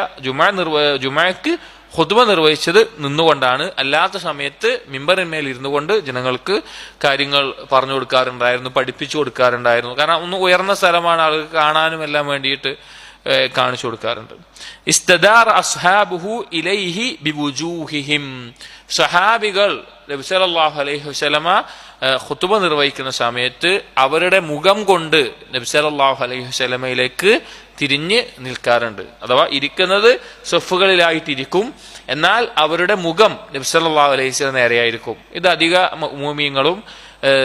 ജുമുഅക്ക് ഖുതുബ നിർവഹിച്ചത് നിന്നുകൊണ്ടാണ്. അല്ലാത്ത സമയത്ത് മിമ്പറിന്മേൽ ഇരുന്നു കൊണ്ട് ജനങ്ങൾക്ക് കാര്യങ്ങൾ പറഞ്ഞു കൊടുക്കാറുണ്ടായിരുന്നു, പഠിപ്പിച്ചു കൊടുക്കാറുണ്ടായിരുന്നു. കാരണം ഒന്ന് ഉയർന്ന സ്ഥലമാണ്, ആളുകൾക്ക് കാണാനും എല്ലാം വേണ്ടിയിട്ട് കാണിച്ചു കൊടുക്കാറുണ്ട്. ഇസ്തദാർ അസ്ഹാബുഹു ഇലൈഹി ബിവുജൂഹിഹിം. സഹാബികൾ നബി സല്ലല്ലാഹു അലൈഹി വസല്ലമ ഖുതുബ നിർവഹിക്കുന്ന സമയത്ത് അവരുടെ മുഖം കൊണ്ട് നബി സല്ലല്ലാഹു അലൈഹി വസല്ലമയിലേക്ക് തിരിഞ്ഞ് നിൽക്കാറുണ്ട്. അഥവാ ഇരിക്കുന്നത് സഫുകളിലായിട്ടിരിക്കും, എന്നാൽ അവരുടെ മുഖം നബി സല്ലല്ലാഹു അലൈഹി വസല്ലം നേരെയായിരിക്കും. ഇത് അധിക മുഅ്മിനീങ്ങളും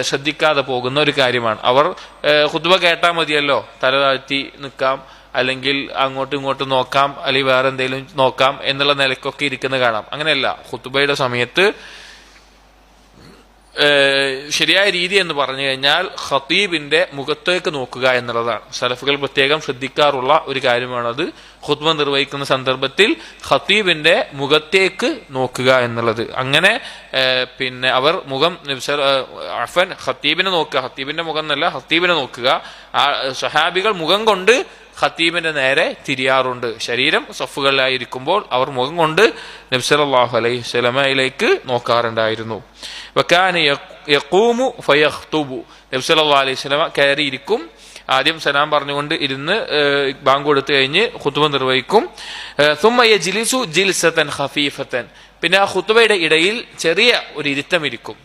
ശ്രദ്ധിക്കാതെ പോകുന്ന ഒരു കാര്യമാണ്. അവർ ഖുതുബ കേട്ടാൽ മതിയല്ലോ, തല താഴ്ത്തി നിൽക്കാം, അല്ലെങ്കിൽ അങ്ങോട്ടും ഇങ്ങോട്ടും നോക്കാം, അല്ലെങ്കിൽ വേറെ എന്തെങ്കിലും നോക്കാം എന്നുള്ള നിലക്കൊക്കെ ഇരിക്കുന്ന കാണാം. അങ്ങനെയല്ല. ഖുതുബയുടെ സമയത്ത് ശരിയായ രീതി എന്ന് പറഞ്ഞു കഴിഞ്ഞാൽ ഖതീബിന്റെ മുഖത്തേക്ക് നോക്കുക എന്നുള്ളതാണ്. സലഫുകൾ പ്രത്യേകം ശ്രദ്ധിക്കാറുള്ള ഒരു കാര്യമാണത്. ഖുത്ബ നിർവഹിക്കുന്ന സന്ദർഭത്തിൽ ഖതീബിന്റെ മുഖത്തേക്ക് നോക്കുക എന്നുള്ളത്. അങ്ങനെ പിന്നെ അവർ മുഖം ഖതീബിനെ നോക്കുക, ഖതീബിന്റെ മുഖം എന്നല്ല, ഖതീബിനെ നോക്കുക. ആ സഹാബികൾ മുഖം കൊണ്ട് ഖതീബിന്റെ നേരെ തിരിയാറുണ്ട്. ശരീരം സഫുകളിലായിരിക്കുമ്പോൾ അവർ മുഖം കൊണ്ട് നബി സല്ലല്ലാഹു അലൈഹി വസല്ലമയിലേക്ക് നോക്കാറുണ്ടായിരുന്നു. വകാന യഖൂമു ഫയഖ്തുബു. നബി സല്ലല്ലാഹു അലൈഹി വസല്ലമ കയറിയിരിക്കും, ആദ്യം സലാം പറഞ്ഞുകൊണ്ട് ഇരുന്ന് ബാങ്ക് കൊടുത്തു കഴിഞ്ഞ് ഖുതുബ നിർവഹിക്കും. സുമ്മ യജ്ലിസു ജിൽസതൻ ഖഫീഫതൻ. പിന്നെ ആ ഖുതുബയുടെ ഇടയിൽ ചെറിയ ഒരു ഇരുത്തം ഇരിക്കും.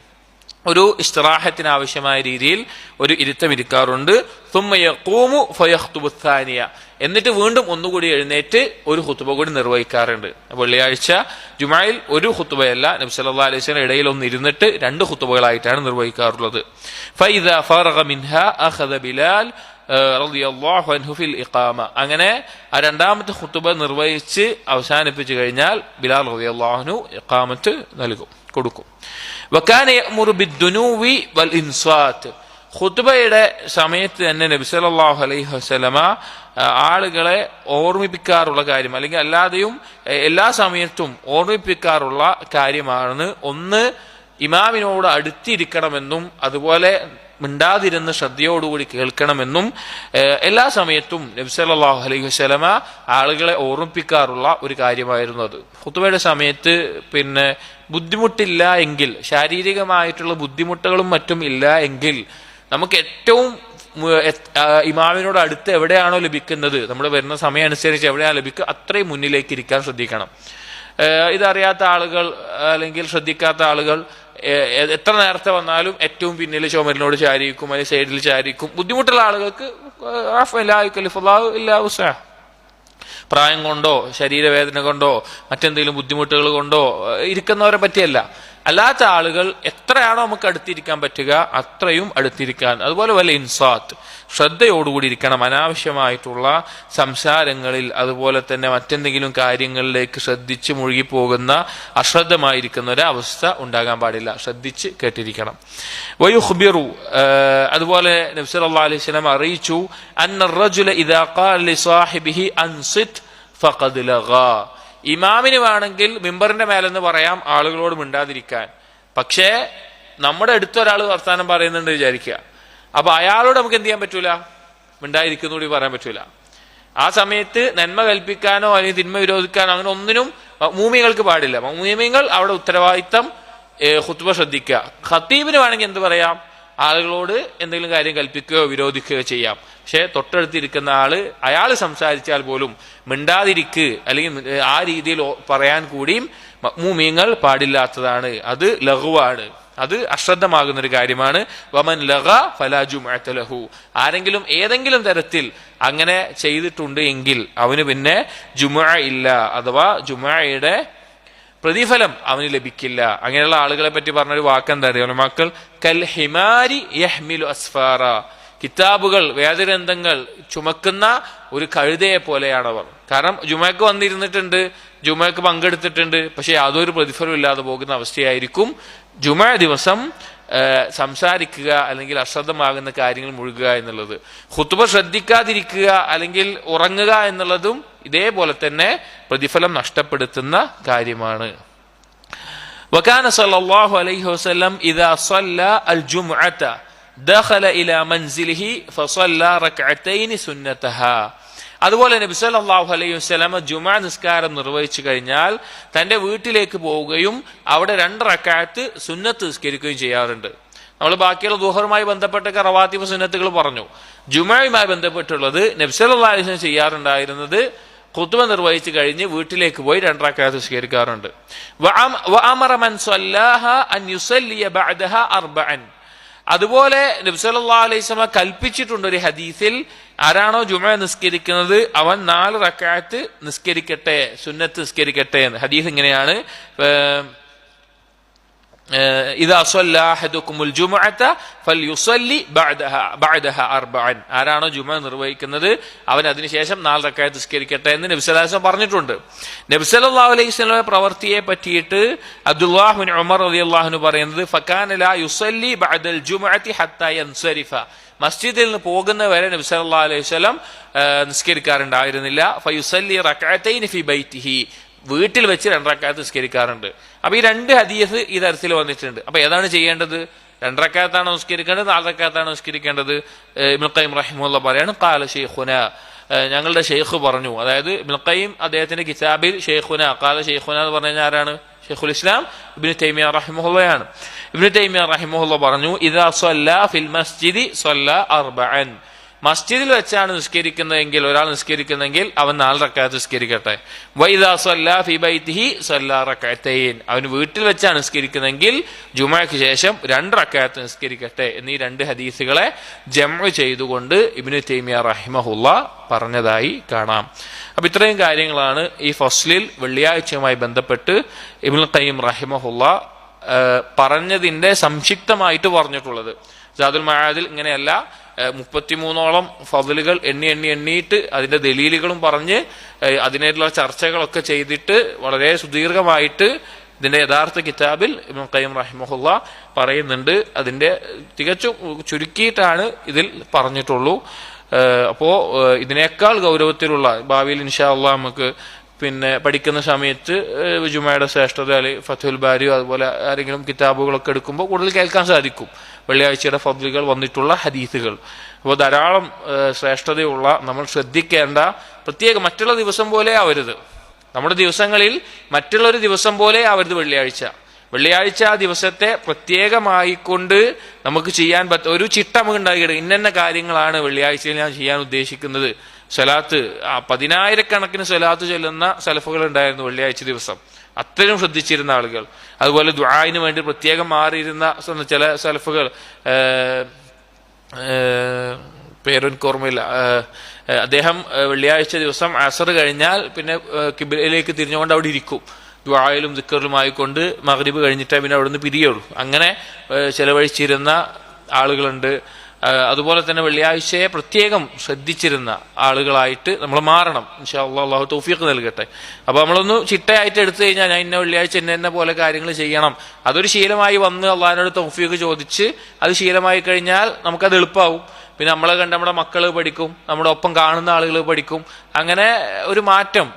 ഒരു ഇസ്തിറാഹത്തിന് ആവശ്യമായ രീതിയിൽ ഒരു ഇരുത്തം ഇരിക്കാറുണ്ട്. സുമ്മ യഖൂമു ഫയഖ്തുബു ത്സാനിയ, എന്നിട്ട് വീണ്ടും ഒന്നുകൂടി എഴുന്നേറ്റ് ഒരു ഖുത്ബ കൂടി നിർവഹിക്കാറുണ്ട്. വെള്ളിയാഴ്ച ജുമായിൽ ഒരു ഖുത്ബയല്ല, നബി സല്ലല്ലാഹു അലൈഹി വസല്ലം ഇടയിൽ ഒന്ന് ഇരുന്നിട്ട് 2 ഖുത്ബകളായിട്ടാണ് നിർവഹിക്കാറുള്ളത്. ഫഇദാ ഫറഗ മിൻഹാ അഖദ ബിലാൽ റളിയല്ലാഹു അൻഹു ഫിൽ ഇഖാമ, അങ്ങനെ ആ രണ്ടാമത്തെ ഖുത്ബ നിർവഹിച്ച് അവസാനിപ്പിച്ചു കഴിഞ്ഞാൽ ബിലാൽ റളിയല്ലാഹു അൻഹു ഇഖാമത്ത് കൊടുക്കും. വകാന യഅ്മുറു ബിദ്ദുനൂവി വൽ ഇൻസാത്ത്, ഖുത്ബയുടെ സമയത്ത് തന്നെ നബി സല്ലല്ലാഹു അലൈഹി വസല്ലമ ആളുകളെ ഓർമ്മിപ്പിക്കാറുള്ള കാര്യം, അല്ലെങ്കിൽ അല്ലാതെയും എല്ലാ സമയത്തും ഓർമ്മിപ്പിക്കാറുള്ള കാര്യമാണ്, ഒന്ന് ഇമാമിനോട് അടുത്തിരിക്കണമെന്നും അതുപോലെ മിണ്ടാതിരുന്ന് ശ്രദ്ധയോടുകൂടി കേൾക്കണമെന്നും എല്ലാ സമയത്തും നബി സല്ലല്ലാഹു അലൈഹി വസല്ലമ ആളുകളെ ഓർമ്മിപ്പിക്കാറുള്ള ഒരു കാര്യമായിരുന്നു അത്. ഖുത്ബയുടെ സമയത്ത് ബുദ്ധിമുട്ടില്ല എങ്കിൽ, ശാരീരികമായിട്ടുള്ള ബുദ്ധിമുട്ടുകളും മറ്റും ഇല്ല എങ്കിൽ, നമുക്ക് ഏറ്റവും ഇമാമിനോട് അടുത്ത് എവിടെയാണോ ലഭിക്കുന്നത്, നമ്മൾ വരുന്ന സമയം അനുസരിച്ച് എവിടെയാണോ ലഭിക്കുക അത്രയും മുന്നിലേക്ക് ഇരിക്കാൻ ശ്രദ്ധിക്കണം. ഇതറിയാത്ത ആളുകൾ അല്ലെങ്കിൽ ശ്രദ്ധിക്കാത്ത ആളുകൾ എത്ര നേരത്തെ വന്നാലും ഏറ്റവും പിന്നിൽ ചുമരിനോട് ചാരിക്കും, അല്ലെങ്കിൽ സൈഡിൽ ചാരിക്കും. ബുദ്ധിമുട്ടുള്ള ആളുകൾക്ക് പ്രായം കൊണ്ടോ ശരീരവേദന കൊണ്ടോ മറ്റെന്തെങ്കിലും ബുദ്ധിമുട്ടുകൾ കൊണ്ടോ ഇരിക്കുന്നവരെ പറ്റിയല്ല. അല്ലാത്ത ആളുകൾ എത്രയാണോ നമുക്ക് അടുത്തിരിക്കാൻ പറ്റുക അത്രയും അടുത്തിരിക്കാൻ. അതുപോലെ വല്ല ഇൻസാത്ത്, ശ്രദ്ധയോടുകൂടി ഇരിക്കണം. അനാവശ്യമായിട്ടുള്ള സംസാരങ്ങളിൽ അതുപോലെ തന്നെ മറ്റെന്തെങ്കിലും കാര്യങ്ങളിലേക്ക് ശ്രദ്ധിച്ച് മുഴുകിപ്പോകുന്ന അശ്രദ്ധമായിരിക്കുന്ന ഒരവസ്ഥ ഉണ്ടാകാൻ പാടില്ല. ശ്രദ്ധിച്ച് കേട്ടിരിക്കണം. വയുഖ്ബിറു, അതുപോലെ നബി സല്ലല്ലാഹു അലൈഹി വസല്ലം അറിയിച്ചു, അന്ന റജുല ഇദാ ഖാല ലിസാഹിബിഹി അൻസിത് ഫഖദ് ലഗാ, ഇമാമിന് വേണമെങ്കിൽ മിമ്പറിന്റെ മേലെന്ന് പറയാം ആളുകളോട് മിണ്ടാതിരിക്കാൻ. പക്ഷേ നമ്മുടെ അടുത്തൊരാൾ വർത്താനം പറയുന്നുണ്ട് വിചാരിക്കുക, അപ്പൊ അയാളോട് നമുക്ക് എന്ത് ചെയ്യാൻ പറ്റൂല? മിണ്ടാതിരിക്കുന്നൂടി പറയാൻ പറ്റൂല. ആ സമയത്ത് നന്മ കൽപ്പിക്കാനോ അല്ലെങ്കിൽ തിന്മ വിരോധിക്കാനോ അങ്ങനെ ഒന്നിനും മൂമിങ്ങൾക്ക് പാടില്ല. മൂമിങ്ങൾ അവിടെ ഉത്തരവാദിത്തം ഖുത്ബ ശ്രദ്ധിക്കുക. ഖത്തീബിന് വേണമെങ്കിൽ എന്ത് പറയാം? ആളുകളോട് എന്തെങ്കിലും കാര്യം കൽപ്പിക്കുകയോ വിരോധിക്കുകയോ ചെയ്യാം. പക്ഷെ തൊട്ടടുത്തിരിക്കുന്ന അയാൾ സംസാരിച്ചാൽ പോലും മിണ്ടാതിരിക്ക് അല്ലെങ്കിൽ ആ രീതിയിൽ പറയാൻ കൂടിയും മുഅ്മിനീങ്ങൾ പാടില്ലാത്തതാണ്. അത് ലഗ്വാണ്, അത് അശ്രദ്ധമാകുന്നൊരു കാര്യമാണ്. വമൻ ലഗ ഫലാ ജുമുഅത ലഹു, ആരെങ്കിലും ഏതെങ്കിലും തരത്തിൽ അങ്ങനെ ചെയ്തിട്ടുണ്ട് എങ്കിൽ അവന് പിന്നെ ജുമുഅ ഇല്ല, അഥവാ ജുമുഅയുടെ പ്രതിഫലം അവന് ലഭിക്കില്ല. അങ്ങനെയുള്ള ആളുകളെ പറ്റി പറഞ്ഞൊരു വാക്കെന്താ അറിയാമോ മക്കൾ? കൽ ഹിമാരി യഹ്മിലു അസ്ഫാറ, കിതാബുകൾ വേദഗ്രന്ഥങ്ങൾ ചുമക്കുന്ന ഒരു കഴുതയെ പോലെയാണവർ. കാരണം ജുമയ്ക്ക് വന്നിരുന്നിട്ടുണ്ട്, ജുമയ്ക്ക് പങ്കെടുത്തിട്ടുണ്ട്, പക്ഷെ യാതൊരു പ്രതിഫലം ഇല്ലാതെ പോകുന്ന അവസ്ഥയായിരിക്കും ജുമ ദിവസം സംസാരിക്കുക അല്ലെങ്കിൽ അശ്രദ്ധമാകുന്ന കാര്യങ്ങൾ മുഴുകുക എന്നുള്ളത്. ഖുത്ബ ശ്രദ്ധിക്കാതിരിക്കുക അല്ലെങ്കിൽ ഉറങ്ങുക എന്നുള്ളതും ഇതേപോലെ തന്നെ പ്രതിഫലം നഷ്ടപ്പെടുത്തുന്ന കാര്യമാണ്. വകാന സല്ലല്ലാഹു അലൈഹി വസല്ലം ഇദാ സല്ല അൽ ജുമുഅത ദഖല ഇലാ മൻസിലിഹി ഫസല്ല റക്അതൈൻ സുന്നതഹാ, അതുപോലെ നബി സല്ലല്ലാഹു അലൈഹി വസല്ലം ജുമുഅ നിസ്കാരം നിർവഹിച്ചു കഴിഞ്ഞാൽ തന്റെ വീട്ടിലേക്ക് പോവുകയും അവിടെ 2 റക്അത്ത് സുന്നത്ത് നിസ്കരിക്കുകയും ചെയ്യാറുണ്ട്. നമ്മൾ ബാക്കിയുള്ള ദുഹറുമായി ബന്ധപ്പെട്ട റവാത്തിബ് സുന്നത്തുകൾ പറഞ്ഞു. ജുമുഅയുമായി ബന്ധപ്പെട്ടുള്ളത് നബി സല്ലല്ലാഹു അലൈഹി വസല്ലം ചെയ്യാറുണ്ടായിരുന്നത് ഖുത്ബ നിർവഹിച്ചു കഴിഞ്ഞ് വീട്ടിലേക്ക് പോയി 2 റക്അത്ത് നിസ്കരിക്കാറുണ്ട്. വഅമറ മൻ സല്ലഹ അൻ യുസല്ലിയ ബഅദഹ 4, അതുപോലെ നബി സല്ലല്ലാഹു അലൈഹി വസല്ലം കൽപ്പിച്ചിട്ടുണ്ട് ഒരു ഹദീസിൽ, ആരാണോ ജുമുഅ നിസ്കരിക്കുന്നത് അവൻ 4 റക്അത്ത് നിസ്കരിക്കട്ടെ, സുന്നത്ത് നിസ്കരിക്കട്ടെ എന്ന്. ഹദീസ് ഇങ്ങനെയാണ്, ഇദാ സല്ല അഹദുകുമുൽ ജുമുഅത ഫൽയുസല്ലി ബഅദഹ 4, ആരാണോ ജുമുഅ നിർവഹിക്കുന്നത് അവൻ അതിനുശേഷം 4 റക്അത്ത് നിസ്കരിക്കട്ടെ എന്ന് നബി സല്ലല്ലാഹു അലൈഹി വസല്ലം പറഞ്ഞിട്ടുണ്ട്. നബി സല്ലല്ലാഹു അലൈഹി വസല്ലം പ്രവൃത്തിയെ പറ്റിയിട്ട് അബ്ദുല്ലാഹ് ഇബ്നു ഉമർ റളിയല്ലാഹു അൻഹു പറയുന്നത്, ഫകാന ലാ യുസല്ലി ബഅദൽ ജുമുഅതി ഹത്താ യൻസരിഫ, മസ്ജിദിൽ നിന്ന് പോകുന്നവരെ നബി സല്ലല്ലാഹു അലൈഹി വസല്ലം നിസ്കരിക്കാറുണ്ടായിരുന്നില്ല. ഫയുസല്ലി റക്അതൈൻ ഫി ബൈതിഹി, വീട്ടിൽ വെച്ച് 2 റക്അത്ത് നിസ്കരിക്കാറുണ്ട്. അപ്പൊ ഈ 2 ഹദീസ് ഈ തരത്തിൽ വന്നിട്ടുണ്ട്. അപ്പൊ ഏതാണ് ചെയ്യേണ്ടത്? 2 റക്അത്താണോ നിസ്കരിക്കേണ്ടത്, 4 റക്അത്താണോ നിസ്കരിക്കേണ്ടത്? ഇബ്നുൽ ഖയ്യിം റഹിമഹുല്ലാഹ് പറയാണ്, ഖാല ശൈഖുന, ഞങ്ങളുടെ ഷെയ്ഖ് പറഞ്ഞു. അതായത് ഇബ്നുൽ ഖയ്യിം അദ്ദേഹത്തിന്റെ കിതാബിൽ ഷെയ്ഖുന, ഖാല ശൈഖുന എന്ന് പറഞ്ഞു കഴിഞ്ഞാൽ ആരാണ്? ഷെയ്ഖുൽ ഇസ്ലാം ഇബ്നു തൈമിയ റഹിമഹുള്ളയാണ്. ഇബ്നു തൈമിയ റഹിമഹുല്ലാഹ് പറഞ്ഞു, ഇദാ സല്ല ഫിൽ മസ്ജിദി സല്ല 4, മസ്ജിദിൽ വെച്ചാണ് നിസ്കരിക്കുന്നതെങ്കിൽ ഒരാൾ നിസ്കരിക്കുന്നെങ്കിൽ അവൻ 4 റക്അത്ത് നിസ്കരിക്കട്ടെ. വഇദാ സല്ലാ ഫീ ബൈതിഹി സല്ലാ റക്അത്തൈൻ, അവൻ വീട്ടിൽ വെച്ചാണ് നിസ്കരിക്കുന്നതെങ്കിൽ ജുമുഅയ്ക്ക് ശേഷം 2 റക്അത്ത് നിസ്കരിക്കട്ടെ എന്നീ 2 ഹദീസുകളെ ജംഉ ചെയ്തുകൊണ്ട് ഇബ്നു തൈമിയ റഹിമഹുല്ലാ പറഞ്ഞതായി കാണാം. അപ്പൊ ഇത്രയും കാര്യങ്ങളാണ് ഈ ഫസ്ലിൽ വെള്ളിയാഴ്ചയുമായി ബന്ധപ്പെട്ട് ഇബ്നുൽ ഖയ്യിം റഹിമഹുല്ലാ പറഞ്ഞതിന്റെ സംക്ഷിപ്തമായിട്ട് പറഞ്ഞിട്ടുള്ളത്. സാദുൽ മആദിൽ ഇങ്ങനെയല്ല, 33ഓളം ഫദ്ലുകൾ എണ്ണിയിട്ട് അതിന്റെ ദലീലുകളും പറഞ്ഞ് അതിനായിട്ടുള്ള ചർച്ചകളൊക്കെ ചെയ്തിട്ട് വളരെ സുദീർഘമായിട്ട് ഇതിന്റെ യഥാർത്ഥ കിതാബിൽ ഇബ്നുൽ ഖയ്യിം റഹിമഹുല്ലാ പറയുന്നുണ്ട്. അതിന്റെ തികച്ചും ചുരുക്കിയിട്ടാണ് ഇതിൽ പറഞ്ഞിട്ടുള്ളൂ. അപ്പോ ഇതിനേക്കാൾ ഗൗരവത്തിലുള്ള ഭാവിയിൽ ഇൻഷാ അല്ലാഹ് നമുക്ക് പഠിക്കുന്ന സമയത്ത് ജുമയുടെ ശ്രേഷ്ഠത അല്ലെങ്കിൽ ഫത്ഹുൽ ബാരി അതുപോലെ ആരെങ്കിലും കിതാബുകളൊക്കെ എടുക്കുമ്പോൾ കൂടുതൽ കേൾക്കാൻ സാധിക്കും വെള്ളിയാഴ്ചയുടെ ഫദ്ലുകൾ വന്നിട്ടുള്ള ഹദീസുകൾ. അപ്പോൾ ധാരാളം ശ്രേഷ്ഠതയുള്ള നമ്മൾ ശ്രദ്ധിക്കേണ്ട, പ്രത്യേക മറ്റുള്ള ദിവസം പോലെ ആവരുത്, നമ്മുടെ ദിവസങ്ങളിൽ മറ്റുള്ളൊരു ദിവസം പോലെ ആവരുത് വെള്ളിയാഴ്ച ആ ദിവസത്തെ പ്രത്യേകമായിക്കൊണ്ട് നമുക്ക് ചെയ്യാൻ ഒരു ചിട്ട നമുക്ക് ഉണ്ടാക്കിയിട്ട് ഇന്ന കാര്യങ്ങളാണ് വെള്ളിയാഴ്ചയിൽ ഞാൻ ചെയ്യാൻ ഉദ്ദേശിക്കുന്നത്. സ്വലാത്ത് 10,000-കണക്കിന് സ്വലാത്ത് ചൊല്ലുന്ന സലഫുകൾ ഉണ്ടായിരുന്നു വെള്ളിയാഴ്ച ദിവസം, അത്രയും ശ്രദ്ധിച്ചിരുന്ന ആളുകൾ. അതുപോലെ ദുആഇന് വേണ്ടി പ്രത്യേകം മാറിയിരുന്ന ചില സലഫുകൾ, പേരെനിക്ക് ഓർമ്മയില്ല, അദ്ദേഹം വെള്ളിയാഴ്ച ദിവസം അസർ കഴിഞ്ഞാൽ പിന്നെ ഖിബ്ലയിലേക്ക് തിരിഞ്ഞുകൊണ്ട് അവിടെ ഇരിക്കും, ദുആയിലും ദിക്റിലുമായിക്കൊണ്ട് മഗ്രിബ് കഴിഞ്ഞിട്ടേ പിന്നെ അവിടെ നിന്ന് പിരിയുള്ളൂ. അങ്ങനെ ചെലവഴിച്ചിരുന്ന ആളുകളുണ്ട്. അതുപോലെ തന്നെ വെള്ളിയാഴ്ചയെ പ്രത്യേകം ശ്രദ്ധിച്ചിരുന്ന ആളുകളായിട്ട് നമ്മൾ മാറണം. ഇൻഷാ അല്ലാഹ് അല്ലാഹു തൗഫീഖ് നൽകട്ടെ. അപ്പൊ നമ്മളൊന്ന് ചിട്ടയായിട്ട് എടുത്തു കഴിഞ്ഞാൽ ഞാൻ ഇന്ന വെള്ളിയാഴ്ച ഇന്ന പോലെ കാര്യങ്ങൾ ചെയ്യണം, അതൊരു ശീലമായി വന്ന് അള്ളാഹിനോട് തൗഫീഖ് ചോദിച്ച് അത് ശീലമായി കഴിഞ്ഞാൽ നമുക്കത് എളുപ്പമാവും. പിന്നെ നമ്മളെ കണ്ട് നമ്മുടെ മക്കൾ പഠിക്കും, നമ്മുടെ ഒപ്പം കാണുന്ന ആളുകൾ പഠിക്കും. അങ്ങനെ ഒരു മാറ്റം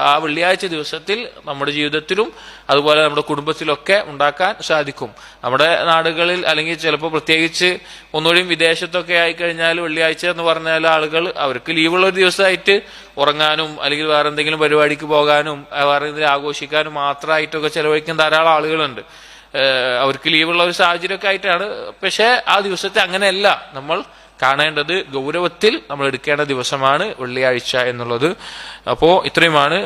ആ വെള്ളിയാഴ്ച ദിവസത്തിൽ നമ്മുടെ ജീവിതത്തിലും അതുപോലെ നമ്മുടെ കുടുംബത്തിലൊക്കെ ഉണ്ടാക്കാൻ സാധിക്കും. നമ്മുടെ നാടുകളിൽ അല്ലെങ്കിൽ ചിലപ്പോൾ പ്രത്യേകിച്ച് ഒന്നുകൂടിയും വിദേശത്തൊക്കെ ആയിക്കഴിഞ്ഞാൽ വെള്ളിയാഴ്ച എന്ന് പറഞ്ഞാൽ ആളുകൾ അവർക്ക് ലീവുള്ള ഒരു ദിവസമായിട്ട് ഉറങ്ങാനും അല്ലെങ്കിൽ വേറെ എന്തെങ്കിലും പരിപാടിക്ക് പോകാനും വേറെ എന്തെങ്കിലും ആഘോഷിക്കാനും മാത്രമായിട്ടൊക്കെ ചെലവഴിക്കുന്ന ധാരാളം ആളുകളുണ്ട്. അവർക്ക് ലീവുള്ള ഒരു സാഹചര്യമൊക്കെ ആയിട്ടാണ്. പക്ഷെ ആ ദിവസത്തെ അങ്ങനെയല്ല നമ്മൾ കാണേണ്ടത്, ഗൗരവത്തിൽ നമ്മൾ എടുക്കേണ്ട ദിവസമാണ് വെള്ളിയാഴ്ച എന്നുള്ളത്. അപ്പോൾ ഇത്രയുമാണ്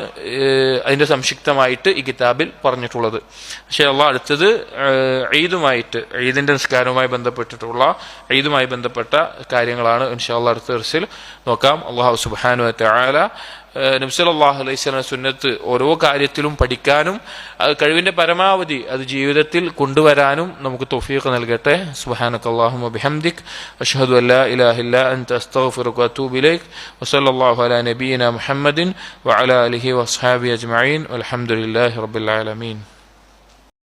അതിന്റെ സംക്ഷിപ്തമായിട്ട് ഈ കിതാബിൽ പറഞ്ഞിട്ടുള്ളത്. പക്ഷേ അടുത്തത് ഈദിന്റെ നിസ്കാരവുമായി ബന്ധപ്പെട്ട കാര്യങ്ങളാണ് ഇൻഷാ അല്ലാഹ് അടുത്ത ദർസിൽ നോക്കാം. അല്ലാഹു സുബ്ഹാനഹു വ തആല നബി സല്ലല്ലാഹു അലൈഹി വസല്ലം സുന്നത്ത് ഓരോ കാര്യത്തിലും പഠിക്കാനും കഴിവിന്റെ പരമാവധി അത് ജീവിതത്തിൽ കൊണ്ടുവരാനും നമുക്ക് തൗഫീഖ് നൽകട്ടെ. സുബ്ഹാനകല്ലാഹുമ്മ ബിഹംദിക് അഷ്ഹദു അല്ലാ ഇലാഹ ഇല്ലാ അൻത അസ്തഗ്ഫിറുക വഅതൂബു ഇലൈക് വസല്ലല്ലാഹു അലാ നബിയിന മുഹമ്മദിൻ വഅലാ ആലിഹി വഅസ്ഹാബിഹി അജ്മഈൻ വൽഹംദുലില്ലാഹി റബ്ബിൽ ആലമീൻ.